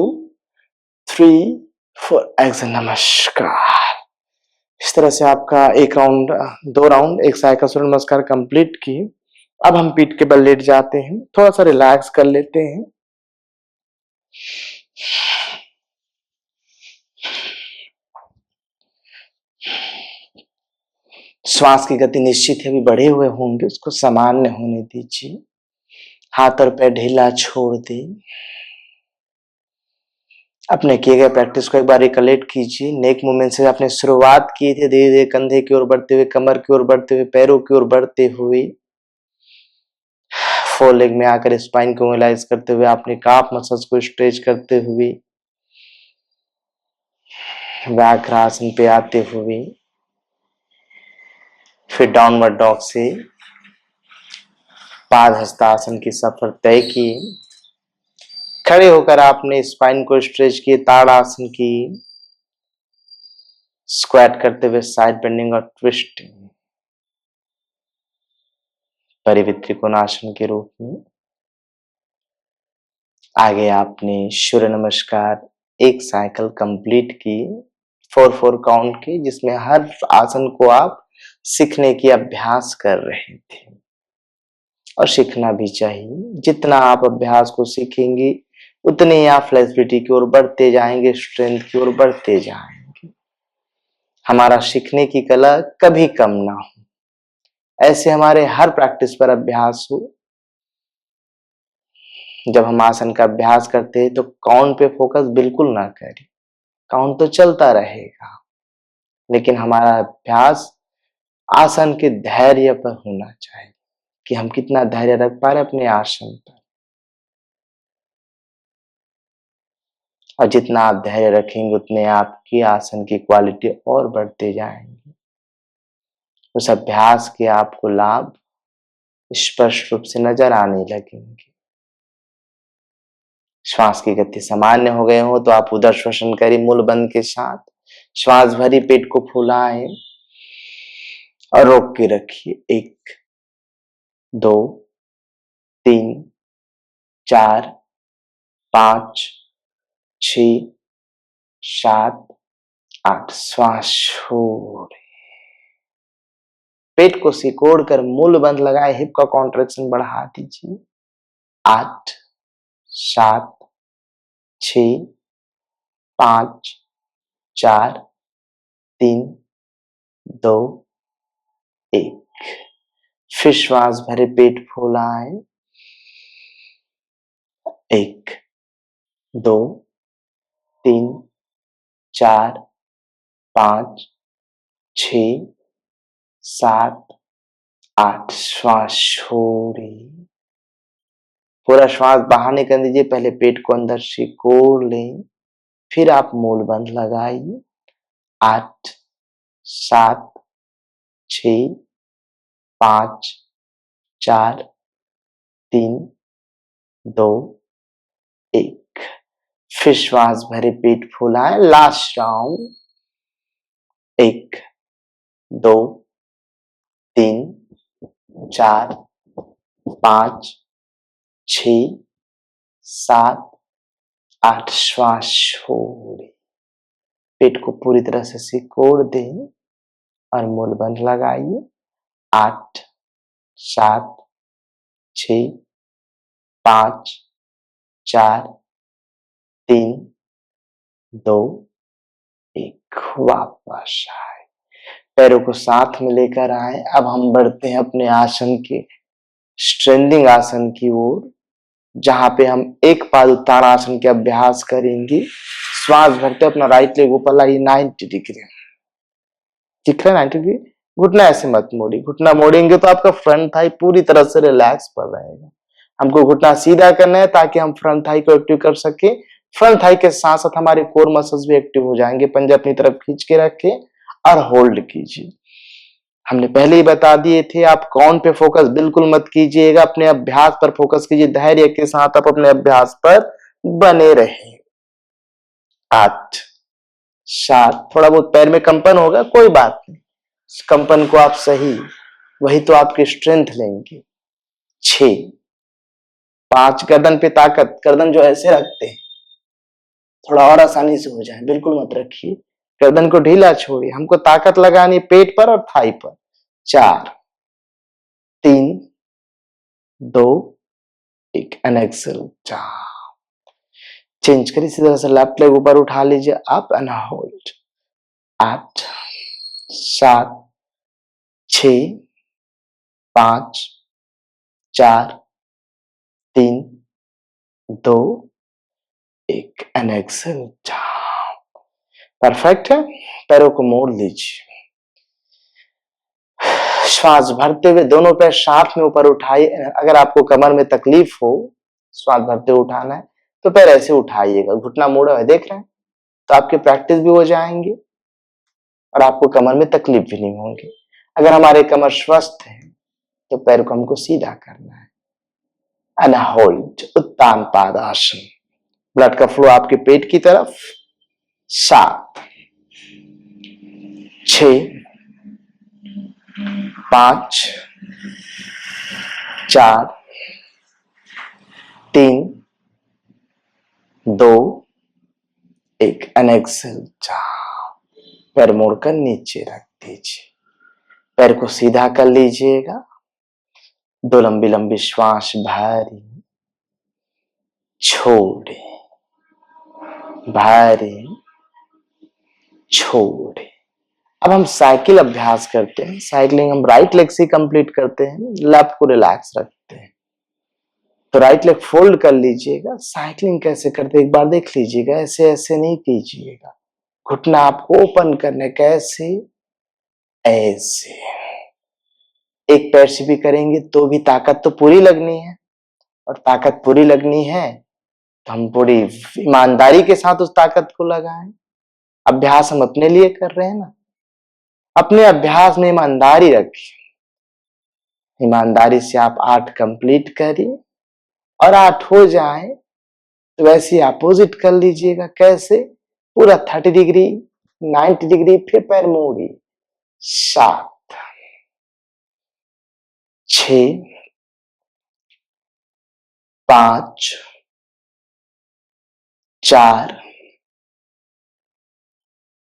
A: 3, 4। एक्सेल, नमस्कार। इस तरह से आपका एक राउंड, 2 राउंड एक साइकिल सूर्य नमस्कार कंप्लीट की। अब हम पीठ के बल लेट जाते हैं, थोड़ा सा रिलैक्स कर लेते हैं। श्वास की गति निश्चित है, अभी बढ़े हुए होंगे, उसको सामान्य होने दीजिए। हाथ और पैर ढीला छोड़ दें। अपने किए गए प्रैक्टिस को एक बार रिकलेक्ट कीजिए। नेक मूवमेंट से आपने शुरुआत की थी, धीरे धीरे कंधे की ओर बढ़ते हुए, कमर की ओर बढ़ते हुए, पैरों की ओर बढ़ते हुए, फोर लेग में आकर स्पाइन को मोबिलाइज करते हुए, आपने काफ मसल्स को स्ट्रेच करते हुए, व्याघ्रासन पे आते हुए, फिर डाउनवर्ड डॉग से पाद हस्तासन की सफर तय की। खड़े होकर आपने स्पाइन को स्ट्रेच किए, ताड़ासन की, स्क्वाट करते हुए साइड बेंडिंग और ट्विस्टिंग, परिवृत्त त्रिकोणासन के रूप में। आगे आपने सूर्य नमस्कार एक साइकिल कंप्लीट की, 4-4 काउंट की, जिसमें हर आसन को आप सीखने की अभ्यास कर रहे थे और सीखना भी चाहिए। जितना आप अभ्यास को सीखेंगे उतने ही आप फ्लेक्सिबिलिटी की ओर बढ़ते जाएंगे, स्ट्रेंथ की ओर बढ़ते जाएंगे। हमारा सीखने की कला कभी कम ना हो, ऐसे हमारे हर प्रैक्टिस पर अभ्यास हो। जब हम आसन का अभ्यास करते हैं तो काउंट पे फोकस बिल्कुल ना करें। काउंट तो चलता रहेगा, लेकिन हमारा अभ्यास आसन के धैर्य पर होना चाहिए कि हम कितना धैर्य रख पा रहे अपने आसन पर। और जितना आप धैर्य रखेंगे उतने आपकी आसन की क्वालिटी और बढ़ते जाएंगे। उस अभ्यास के आपको लाभ स्पष्ट रूप से नजर आने लगेंगे। श्वास की गति सामान्य हो गए हो तो आप उदर श्वसन करें मूल बंद के साथ। श्वास भरी, पेट को फुलाएं और रोक के रखिए। 1 2 3 4 5 6 7 8। श्वास छोड़े, पेट को सिकोड़ कर मूल बंद लगाए, हिप का कॉन्ट्रैक्शन बढ़ा दीजिए। 8 7 6 5 4 3 2 1। फिर श्वास भरे, पेट फुलाएं। 1 2 3 4 5 6 7 8। श्वास छोड़े, पूरा श्वास बाहर निकल दीजिए। पहले पेट को अंदर सिकोड़ लें, फिर आप मूल बंद लगाइए। 8 7 6 5 4 3 2 1। फिर श्वास भरे, पेट फुलाएं। Last round. 1 2 3 4 5 6 7 8। श्वास छोड़े, पेट को पूरी तरह से सिकोड़ दें और मूल बंद लगाइए। 8 7 6 5 4 3 2 1। वापस आए, पैरों को साथ में लेकर आए। अब हम बढ़ते हैं अपने आसन के स्ट्रेंडिंग आसन की ओर, जहां पे हम एक पाद उत्तानासन के अभ्यास करेंगे। श्वास भरते अपना राइट लेग ऊपर लाइए 90 डिग्री। दिख रहा है 90 डिग्री? घुटना ऐसे मत मोड़िए, घुटना मोड़ेंगे तो आपका फ्रंट थाई पूरी तरह से रिलैक्स पर रहेगा। हमको घुटना सीधा करना है ताकि हम फ्रंट थाई को एक्टिव कर सके। फ्रंट थाई के साथ साथ हमारे कोर मसल्स भी एक्टिव हो जाएंगे। पंजे अपनी तरफ खींच के रखें और होल्ड कीजिए। हमने पहले ही बता दिए थे, आप काउंट पे फोकस बिल्कुल मत कीजिएगा, अपने अभ्यास पर फोकस कीजिए। धैर्य के साथ आप अपने अभ्यास पर बने रहें। 8 7, थोड़ा बहुत पैर में कंपन होगा, कोई बात नहीं, कंपन को आप सही, वही तो आपकी स्ट्रेंथ लेंगे। 6 5, गर्दन पे ताकत, गर्दन जो ऐसे रखते हैं थोड़ा और आसानी से हो जाए, बिल्कुल मत रखिए, गर्दन को ढीला छोड़िए, हमको ताकत लगानी पेट पर और थाई पर। 4 3 2 1। एक्सेल। चेंज करिए, इसी तरह से लेफ्ट लेग ऊपर उठा लीजिए, up and hold. 8 7 6 5 4 3 2 1। Exhale. Perfect है। पैरों को मोड़ लीजिए, श्वास भरते हुए दोनों पैर साथ में ऊपर उठाइए। अगर आपको कमर में तकलीफ हो, श्वास भरते हुए उठाना है तो पैर ऐसे उठाइएगा, घुटना मोड़ा हुआ है, देख रहे हैं, तो आपकी प्रैक्टिस भी हो जाएंगे और आपको कमर में तकलीफ भी नहीं होगी। अगर हमारे कमर स्वस्थ है तो पैर को हमको सीधा करना है। And hold, Utthan Padasana, blood का फ्लो आपके पेट की तरफ। 7 6 5 4 3 2 1। एक्सेल। पैर मोड़कर नीचे रख दीजिए, पैर को सीधा कर लीजिएगा। 2 लंबी लंबी श्वास भरी, छोड़े, भरी, छोड़े। अब हम साइकिल अभ्यास करते हैं। साइकिलिंग हम राइट लेग से कंप्लीट करते हैं, लेफ्ट को रिलैक्स रखते हैं। तो राइट लेग फोल्ड कर लीजिएगा। साइकिलिंग कैसे करते हैं एक बार देख लीजिएगा, ऐसे ऐसे नहीं कीजिएगा, घुटना आपको ओपन करने, कैसे, ऐसे। एक पैर से भी करेंगे तो भी ताकत तो पूरी लगनी है, और ताकत पूरी लगनी है तो हम पूरी ईमानदारी के साथ उस ताकत को लगाएं। अभ्यास हम अपने लिए कर रहे हैं ना, अपने अभ्यास में ईमानदारी रखें। ईमानदारी से आप 8 कंप्लीट करिए, और 8 हो जाए तो वैसे अपोजिट कर लीजिएगा। कैसे? पूरा 30 डिग्री, 90 डिग्री, फिर पैर मोड़िए। 7, 6, 5, 4,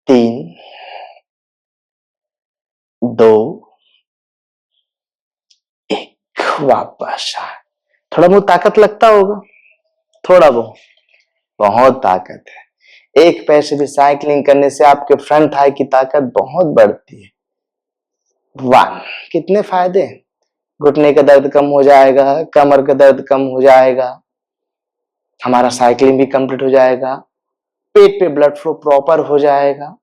A: 3, 2, 1। वापस आए। थोड़ा बहुत ताकत लगता होगा, थोड़ा बहुत ताकत है। एक पैर से भी साइकिलिंग करने से आपके फ्रंट थाई की ताकत बहुत बढ़ती है। 1। कितने फायदे? घुटने का दर्द कम हो जाएगा, कमर का दर्द कम हो जाएगा, हमारा साइकिलिंग भी कंप्लीट हो जाएगा, पेट पे ब्लड फ्लो प्रॉपर हो जाएगा।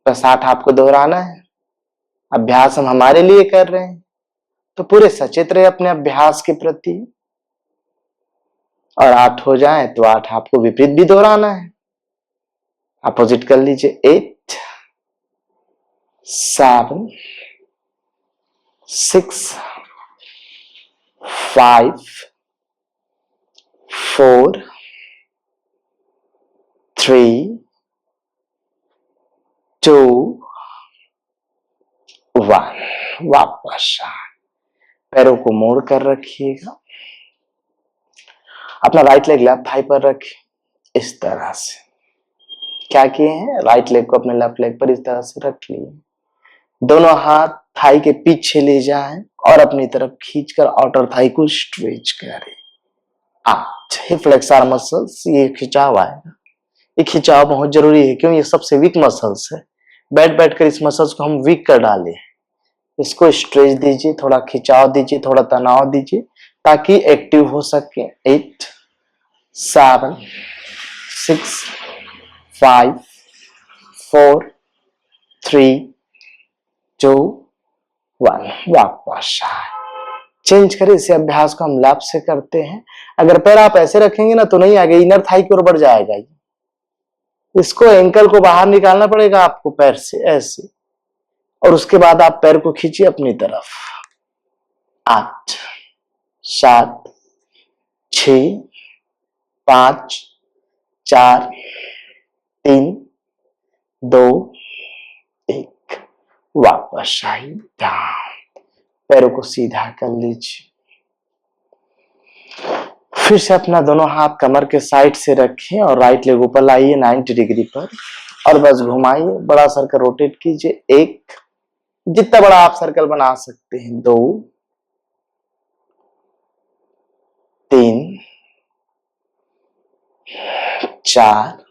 A: बस 8 आपको दोहराना है। अभ्यास हम हमारे लिए कर रहे हैं, तो पूरे सचेत रहे अपने अभ्यास के प्रति। और 8 हो जाए तो 8 आपको विपरीत भी दोहराना है। अपोजिट कर लीजिए। 8, 7, 6, 5, 4, 3, 2, 1। वापस आए। पैरों को मोड़ कर रखिएगा। अपना राइट लेग लेफ्ट थाई पर रखिए। इस तरह से क्या किए हैं, राइट लेग को अपने लेफ्ट लेग पर इस तरह से रख लिए। दोनों हाथ थाई के पीछे ले जाएं और अपनी तरफ खींचकर आउटर थाई को स्ट्रेच करें। 8। हिप फ्लेक्सर मसल्स, ये खिंचाव आएगा। ये खिंचाव बहुत जरूरी है, क्यों? ये सबसे वीक मसल्स है। बैठ बैठ कर इस मसल्स को हम वीक कर डाले। इसको स्ट्रेच दीजिए, थोड़ा खिंचाव दीजिए, थोड़ा तनाव दीजिए, ताकि एक्टिव हो सके। 8, 7, 6, 5, 4, 3, 2, 1। वापस आए। चेंज करें। इसे अभ्यास को हम लैप से करते हैं। अगर पैर आप ऐसे रखेंगे ना तो नहीं आगे, इनर थाई की ओर बढ़ जाएगा। इसको एंकल को बाहर निकालना पड़ेगा आपको पैर से, ऐसे, और उसके बाद आप पैर को खींचिए अपनी तरफ। 8, 7, 6, 5, 4, 3, 2, 1। वापस आइए। पैरों को सीधा कर लीजिए। फिर से अपना दोनों हाथ कमर के साइड से रखें और राइट लेग ऊपर लाइए 90 डिग्री पर, और बस घुमाइए। बड़ा सर्कल रोटेट कीजिए। 1, जितना बड़ा आप सर्कल बना सकते हैं। 2, 3, 4,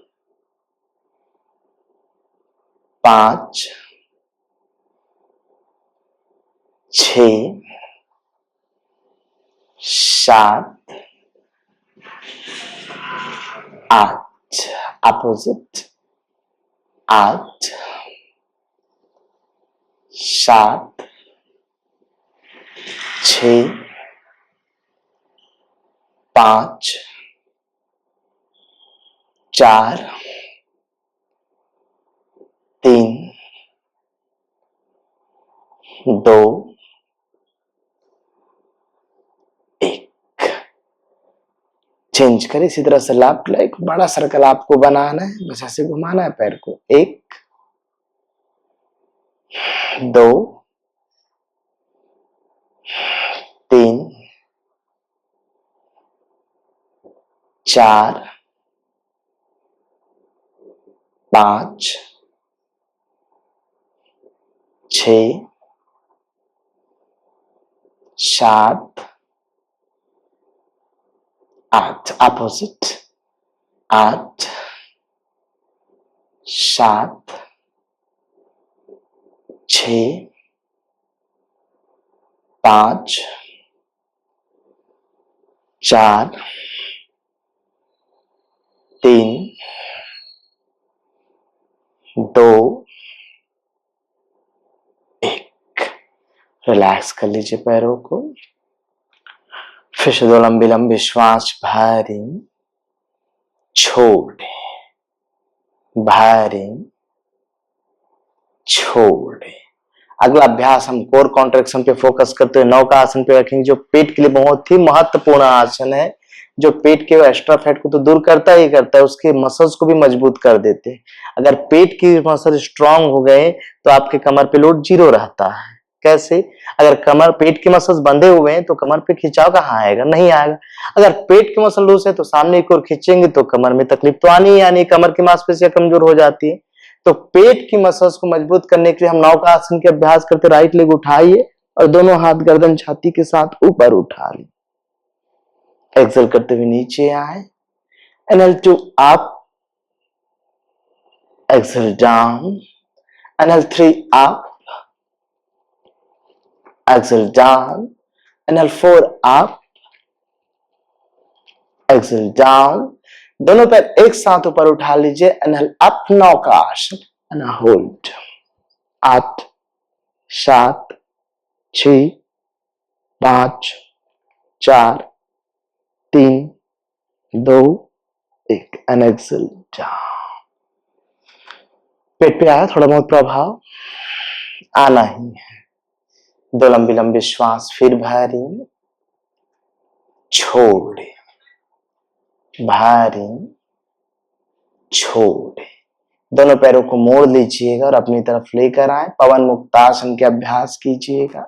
A: 5, 6, 7, 8। अपोजिट। 8, 7, 6, 5, 4, 3, 2, 1। चेंज करें। इसी तरह से लेफ्ट लेग, बड़ा सर्कल आपको बनाना है, बस ऐसे घुमाना है पैर को। 1, 2, 3, 4, 5, 6, 7, 8। अपोजिट। 8, 7, 6, 5, 4, 3, 2, 1। रिलैक्स कर लीजिए पैरों को। फिर से 2 लंबी लंबी श्वास भरी, छोड़े, भरी, छोड़े। अगला अभ्यास हम कोर कॉन्ट्रैक्शन पे फोकस करते हुए नौका आसन पे रखेंगे, जो पेट के लिए बहुत ही महत्वपूर्ण आसन है, जो पेट के एक्स्ट्रा फैट को तो दूर करता ही करता है, उसके मसल्स को भी मजबूत कर देते हैं। अगर पेट की मसल स्ट्रांग हो गए तो आपके कमर पे लोड 0 रहता है। कैसे? अगर कमर पेट के मसल्स बंधे हुए हैं तो कमर पे खिंचाव कहाँ आएगा? नहीं आएगा। अगर पेट के मसल लूज है तो सामने की ओर खींचेंगे तो कमर में तकलीफ तो आनी ही आनी, कमर की मांसपेशियां कमजोर हो जाती है। तो पेट की मसल्स को मजबूत करने के लिए हम नौका आसन के अभ्यास करते। राइट लेग उठाइए और दोनों हाथ गर्दन छाती के साथ ऊपर उठा लें। एक्सेल करते हुए नीचे आए, inhale 2 up, exhale down, inhale 3 up, exhale down, inhale 4 up, exhale down। दोनों पैर एक साथ ऊपर उठा लीजिए, inhale up, नौका आसन, and hold। 8 7 6 5 4 3 2 1 and exhale down। पेट पे आया थोड़ा बहुत प्रभाव, आना ही है। 2 लंबी लंबी श्वास फिर भरी, छोड़े, भरी, छोड़े। दोनों पैरों को मोड़ लीजिएगा और अपनी तरफ लेकर आए। पवन मुक्तासन के अभ्यास कीजिएगा।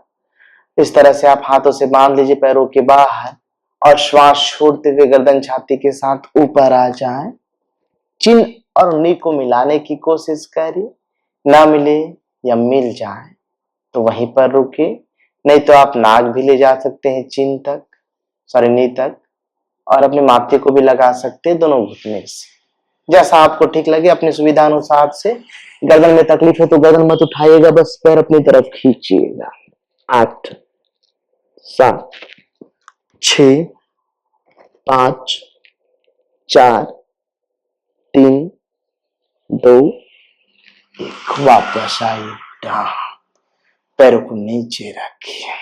A: इस तरह से आप हाथों से बांध लीजिए पैरों के बाहर और श्वास छोड़ते हुए गर्दन छाती के साथ ऊपर आ जाए। चिन और नी को मिलाने की कोशिश करिए, ना मिले या मिल जाए तो वहीं पर रुके, नहीं तो आप नाक भी ले जा सकते हैं चिन तक, सॉरी नी तक, और अपने माथे को भी लगा सकते हैं दोनों घुटने से, जैसा आपको ठीक लगे अपनी सुविधा अनुसार से। गर्दन में तकलीफ है तो गर्दन मत उठाइएगा, बस पैर अपनी तरफ खींचिएगा। 8 7 6 5 4 3 2 1। वापस आइए, पैरों को नीचे रखिए,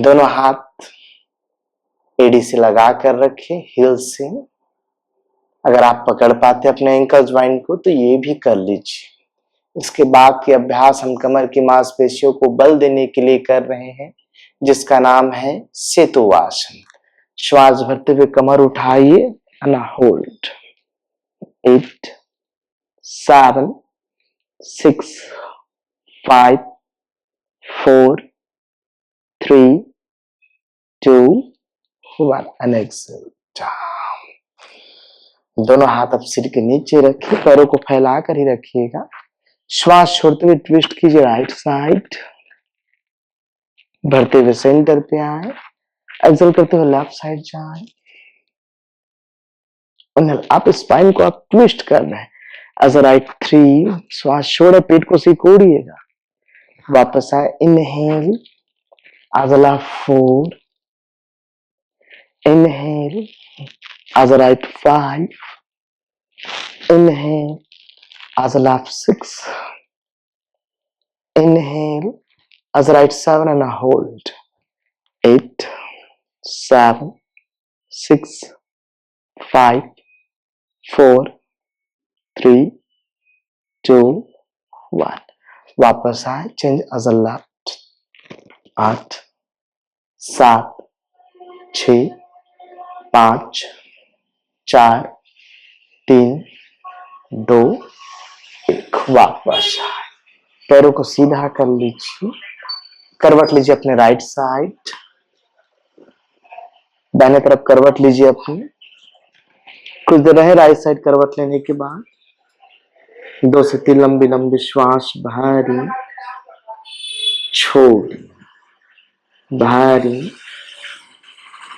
A: दोनों हाथ एड़ी से लगा कर रखिए, हिल से। अगर आप पकड़ पाते अपने एंकल ज्वाइंट को तो ये भी कर लीजिए। इसके बाद के अभ्यास हम कमर की मांसपेशियों को बल देने के लिए कर रहे हैं, जिसका नाम है सेतुवासन। श्वास भरते हुए कमर उठाइए, and hold. 8 7 6 5 4 3 2 1 and exhale down। दोनों हाथ अब सिर के नीचे रखिए, पैरों को फैला कर ही रखिएगा। श्वास छोड़ते हुए ट्विस्ट कीजिए राइट साइड, भरते हुए सेंटर पे आए, एक्सेल करते हुए लेफ्ट साइड जाए। आप स्पाइन को आप ट्विस्ट कर रहे हैं, एज राइट 3, श्वास छोड़े, पेट को सिकोड़िएगा, वापस आए, इनहेल, अगला 4, inhale, as a right 5, inhale, as a left 6, inhale, as a right 7 and a hold, 8 7 6 5 4 3 2 1। वापस आए, चेंज as a left। 8 7 6 5 4 3 2 1। वापस आए, पैरों को सीधा कर लीजिए, करवट लीजिए अपने राइट साइड, दाहिने तरफ करवट लीजिए अपनी। कुछ देर रहे राइट साइड करवट लेने के बाद 2 से 3 लंबी लंबी श्वास भरी, छोड़, भरी,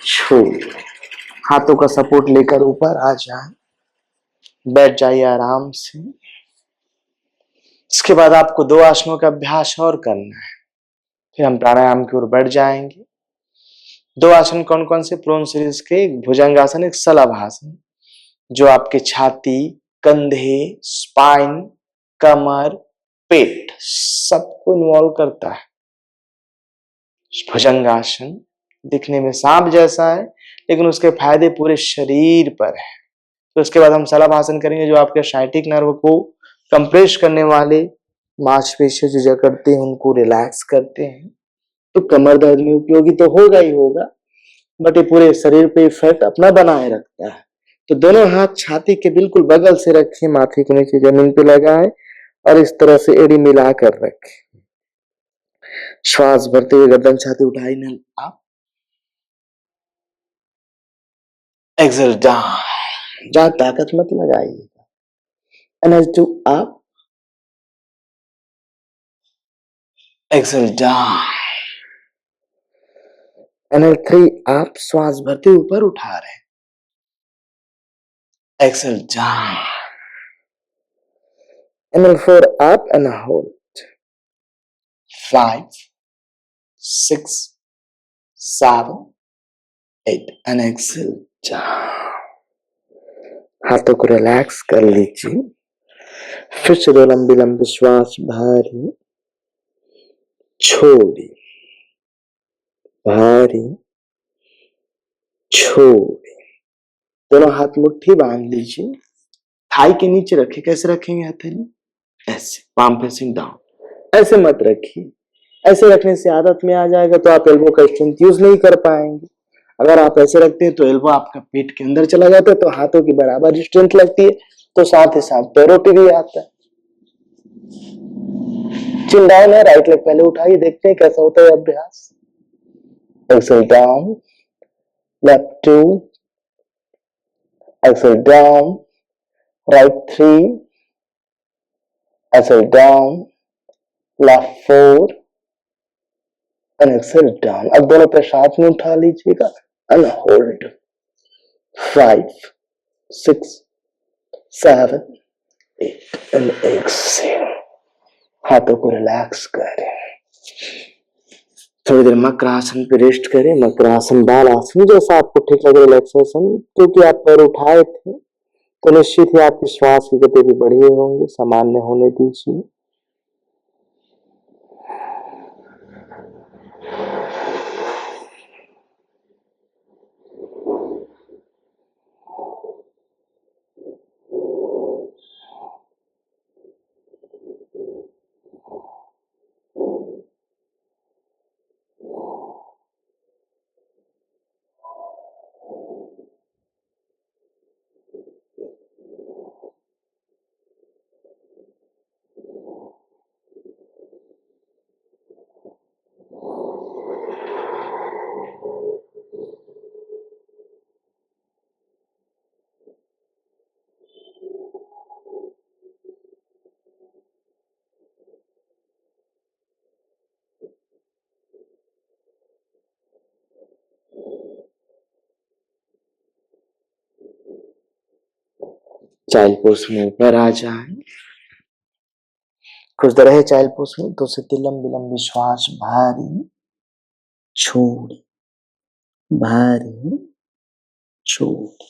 A: छोड़। हाथों का सपोर्ट लेकर ऊपर आ जाए, बैठ जाइए आराम से। इसके बाद आपको 2 आसनों का अभ्यास और करना है, फिर हम प्राणायाम की ओर बढ़ जाएंगे। 2 आसन कौन कौन से? प्रोन सीरीज के, एक भुजंगासन, एक शलभासन, जो आपके छाती, कंधे, स्पाइन, कमर, पेट सबको इन्वॉल्व करता है। भुजंगासन दिखने में सांप जैसा है, लेकिन उसके फायदे पूरे शरीर पर है। तो उसके बाद हम शलभासन करेंगे, जो आपके साइटिक नर्व को कंप्रेस करने वाले मांसपेशियां जो जकड़ते हैं उनको रिलैक्स करते हैं। तो कमर दर्द में उपयोगी तो होगा ही होगा, बट ये पूरे शरीर पे इफेक्ट अपना बनाए रखता है। तो दोनों हाथ छाती के बिल्कुल बगल से रखें, माथे के नीचे जमीन पे लगाएं और इस तरह से एड़ी मिला कर रखें। श्वास भरते हुए गर्दन छाती उठाई न आप, एक्सेल डाउन, जहां ताकत मत लगाइएगा। NH 2 up, exhale down, NL 3 up, श्वास भरते ऊपर उठा रहे, exhale down, NL 4 up and hold, 5 6 7 8 and exhale down. हाथों को रिलैक्स कर लीजिए, फिर से दो लंबी लंबी श्वास भारी छोड़ी, भारी छोड़ी। दोनों हाथ मुट्ठी बांध लीजिए, थाई के नीचे रखिए। कैसे रखेंगे हथेली? ऐसे, पाम फेसिंग डाउन। ऐसे मत रखिए, ऐसे रखने से आदत में आ जाएगा तो आप एल्बो का स्ट्रेंथ यूज नहीं कर पाएंगे। अगर आप ऐसे रखते हैं तो एल्बो आपका पेट के अंदर चला जाता है, तो हाथों की बराबर स्ट्रेंथ लगती है, तो साथ ही साथ पैरों पे भी आता है। चिन डाउन है, राइट लेग पहले उठाइए, देखते हैं कैसा होता है अभ्यास। Excel down, left 2, exhale down, right 3, exhale down, left 4 and exhale down. अब दोनों पैर साथ में उठा लीजिएगा एंड होल्ड, 5 6 7 8 एंड एक्सेल। हाथों को रिलैक्स करें, थोड़ी देर मकरासन पे रेस्ट करें। मकरासन बाल आसन, जैसा आपको ठीक लगे रिलैक्सेशन। क्योंकि आप पैर उठाए थे तो निश्चित ही आपकी श्वास की गति भी बढ़ी होंगी, सामान्य होने दीजिए। चाइल्ड पोज में ऊपर आ जाए, कुछ देर रहे चाइल्ड पोज में। 2 से 3 लंबी लंबी श्वास भारी छोड़ी, भारी छोड़ी।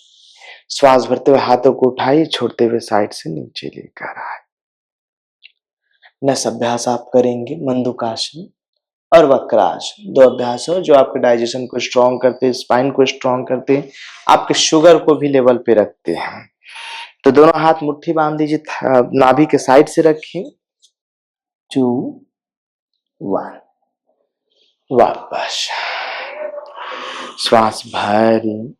A: श्वास भरते हुए हाथों को उठाइए, छोड़ते हुए साइड से नीचे लेकर आए। नेक्स्ट अभ्यास आप करेंगे मंदुकासन और वक्रासन। 2 अभ्यास हो जो आपके डाइजेशन को स्ट्रॉन्ग करते हैं, स्पाइन को स्ट्रॉन्ग करते हैं, आपके शुगर को भी लेवल पे रखते हैं। तो दोनों हाथ मुट्ठी बांध दीजिए, नाभि के साइड से रखिए। 2 1, वापस श्वास भरी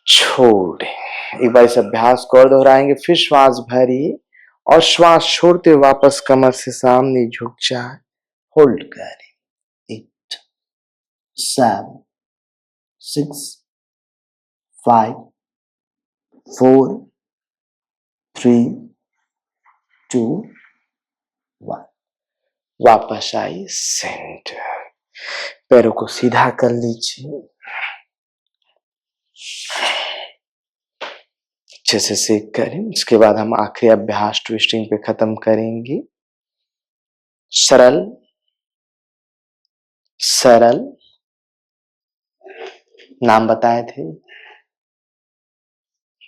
A: छोड़े। एक बार इस अभ्यास को और दोहराएंगे, फिर श्वास भरी और श्वास छोड़ते वापस कमर से सामने झुक जाए, होल्ड करें। 8 7 6 5 4 3 2 1। वापस आई सेंटर, पैरों को सीधा कर लीजिए, अच्छे से सीख करें। उसके बाद हम आखिरी अभ्यास ट्विस्टिंग पे खत्म करेंगे। सरल सरल, नाम बताए थे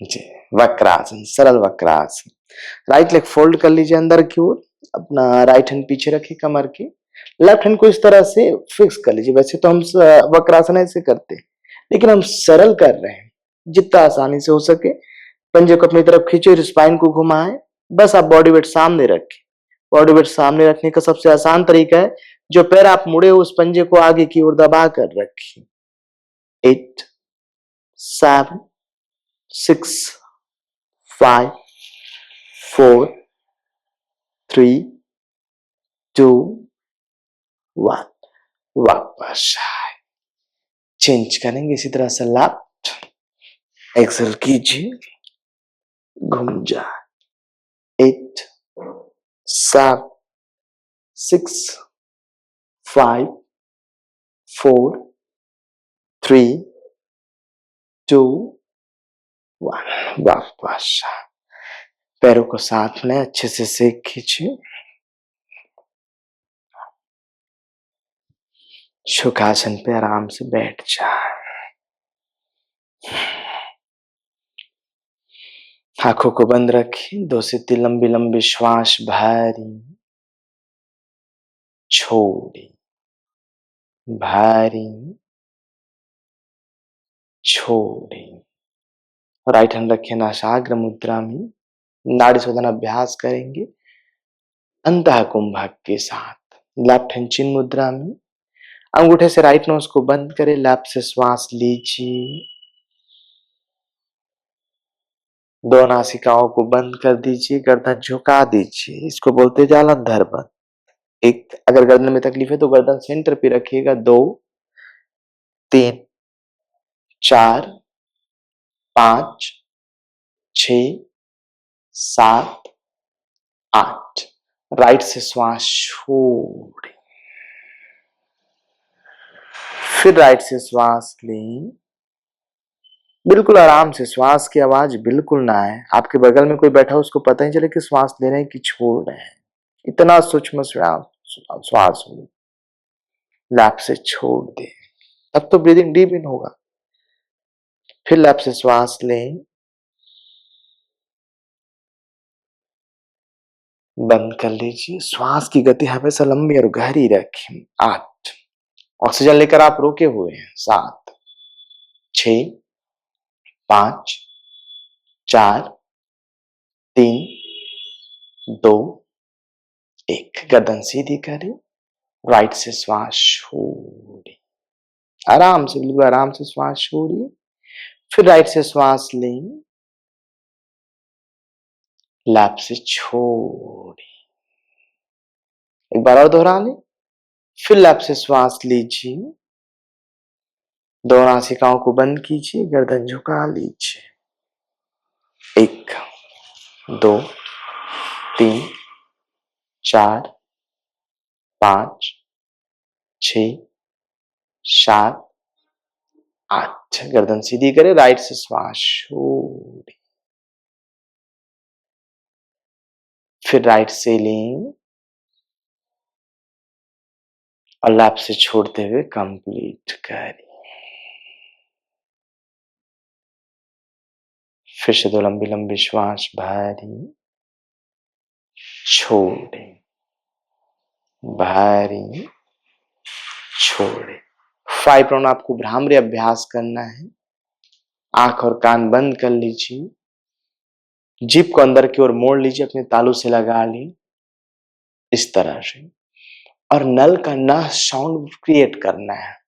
A: जी, वक्रासन, सरल वक्रासन। राइट लेग फोल्ड कर लीजिए अंदर की ओर, अपना राइट हैंड पीछे रखिए कमर के, लेफ्ट हैंड को इस तरह से फिक्स कर लीजिए। वैसे तो हम वक्रासन ऐसे करते हैं, लेकिन हम सरल कर रहे हैं, जितना आसानी से हो सके। पंजे को अपनी तरफ खींचे और स्पाइन को घुमाएं। बस आप बॉडी वेट सामने रखें। बॉडी वेट सामने रखने का सबसे आसान तरीका है, जो पैर आप मुड़े हो उस पंजे को आगे की ओर दबा कर रखिए। 8 7 6 5 4 3 2 1। वापस आए, चेंज करेंगे इसी तरह से। लेफ्ट एक्सेल कीजिए, घूम जाए। 8 7 6 5 4 3 2 1। वापस आए, पैरों को साथ में अच्छे से सेक खींचिए। सुखासन पे आराम से बैठ जाए। आंखों को बंद रखिए। 2 से 3 लंबी लंबी श्वास भरी, छोड़ी, भरी, छोड़ी। राइट हैंड रखिए नासाग्र मुद्रा में। नाड़ी शोधन अभ्यास करेंगे अंतः कुंभक के साथ। लेफ्ट हैंड चिन्ह मुद्रा में, अंगूठे से राइट नोज को बंद करें। लेफ्ट से श्वास लीजिए, 2 नासिकाओं को बंद कर दीजिए, गर्दन झुका दीजिए। इसको बोलते जालंधर बंद। एक, अगर गर्दन में तकलीफ है तो गर्दन सेंटर पे रखिएगा। 2 3 4 5 6 7 8। राइट से श्वास छोड़े, फिर राइट से श्वास लें। बिल्कुल आराम से, श्वास की आवाज बिल्कुल ना आए। आपके बगल में कोई बैठा हो उसको पता ही चले कि श्वास ले रहे हैं कि छोड़ रहे हैं। इतना सूक्ष्म श्वास हो। लैप से छोड़ दे, तब तो ब्रीदिंग डीप इन होगा। फिर लैप से श्वास लें, बंद कर लीजिए। श्वास की गति हमेशा लंबी और गहरी रखें। 8। ऑक्सीजन लेकर आप रोके हुए हैं। 7 6 5 4 3 2 1। गर्दन सीधी करें, राइट से श्वास छोड़िए। आराम से, बिल्कुल आराम से श्वास छोड़िए। फिर राइट से श्वास लें, लैप से छोड़िए। एक बार और दोहरा लें। फिर लैप से श्वास लीजिए, 2 नासिकाओं को बंद कीजिए, गर्दन झुका लीजिए। 1 2 3 4 5 6 7 8। गर्दन सीधी करें, राइट से श्वास छोड़िए। फिर राइट से लें और लैप से छोड़ते हुए कंप्लीट करें। फिर से 2 लंबी लंबी श्वास भरी, छोड़े, भरी, छोड़े। 5 राउंड आपको भ्रामरी अभ्यास करना है। आंख और कान बंद कर लीजिए, जीभ को अंदर की ओर मोड़ लीजिए, अपने तालू से लगा ली इस तरह से, और नल का न साउंड क्रिएट करना है।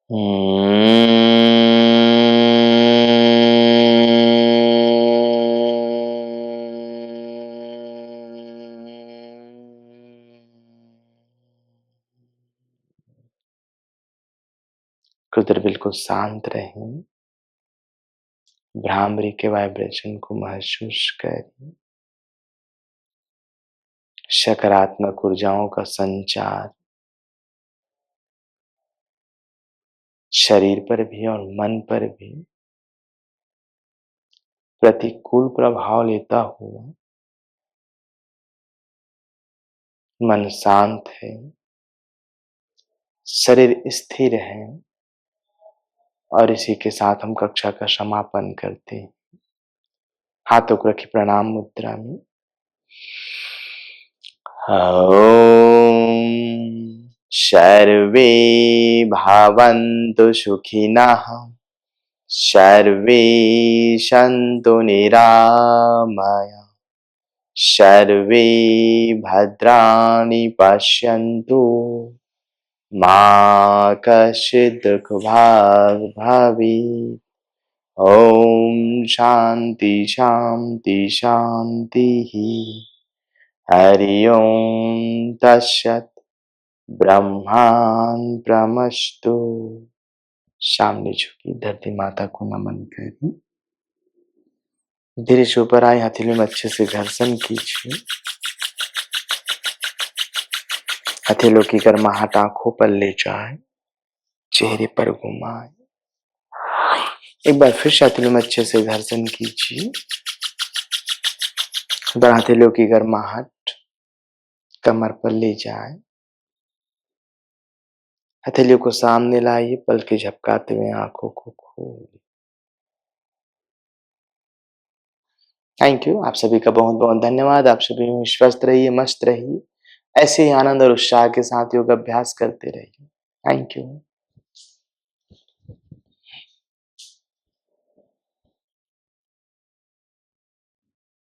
A: कुछ देर बिल्कुल शांत रहें, भ्रामरी के वाइब्रेशन को महसूस करें, सकारात्मक ऊर्जाओं का संचार शरीर पर भी और मन पर भी प्रतिकूल प्रभाव लेता हुआ मन शांत है, शरीर स्थिर है और इसी के साथ हम कक्षा का समापन करते हैं। हाथों को रखिए प्रणाम मुद्रा में। ओम सर्वे भवन्तु सुखिनः, सर्वे सन्तु निरामया, सर्वे भद्राणि पश्यन्तु, मा कश्चित् दुःखभाग् भवेत्। ओम शांति शांति शांतिः। हरि ओम तत्सत्। ब्रह्मार्पणमस्तु। सामने झुकी धरती माता को नमन करें। धीरे से ऊपर आए, हथेली में अच्छे से घर्षण कीजिए। हथेलियों की गर्माहट आंखों पर ले जाए, चेहरे पर घुमाए। एक बार फिर से हथेलियों में अच्छे से घर्षण कीजिए। हथेलियों की गर्माहट कमर पर ले जाए, हथेलियों को सामने लाइए, पलकें झपकाते हुए आंखों को खोलिए। Thank you. आप सभी का बहुत बहुत धन्यवाद। आप सभी स्वस्थ रहिए, मस्त रहिए, ऐसे ही आनंद और उत्साह के साथ योग अभ्यास करते रहिए। Thank you.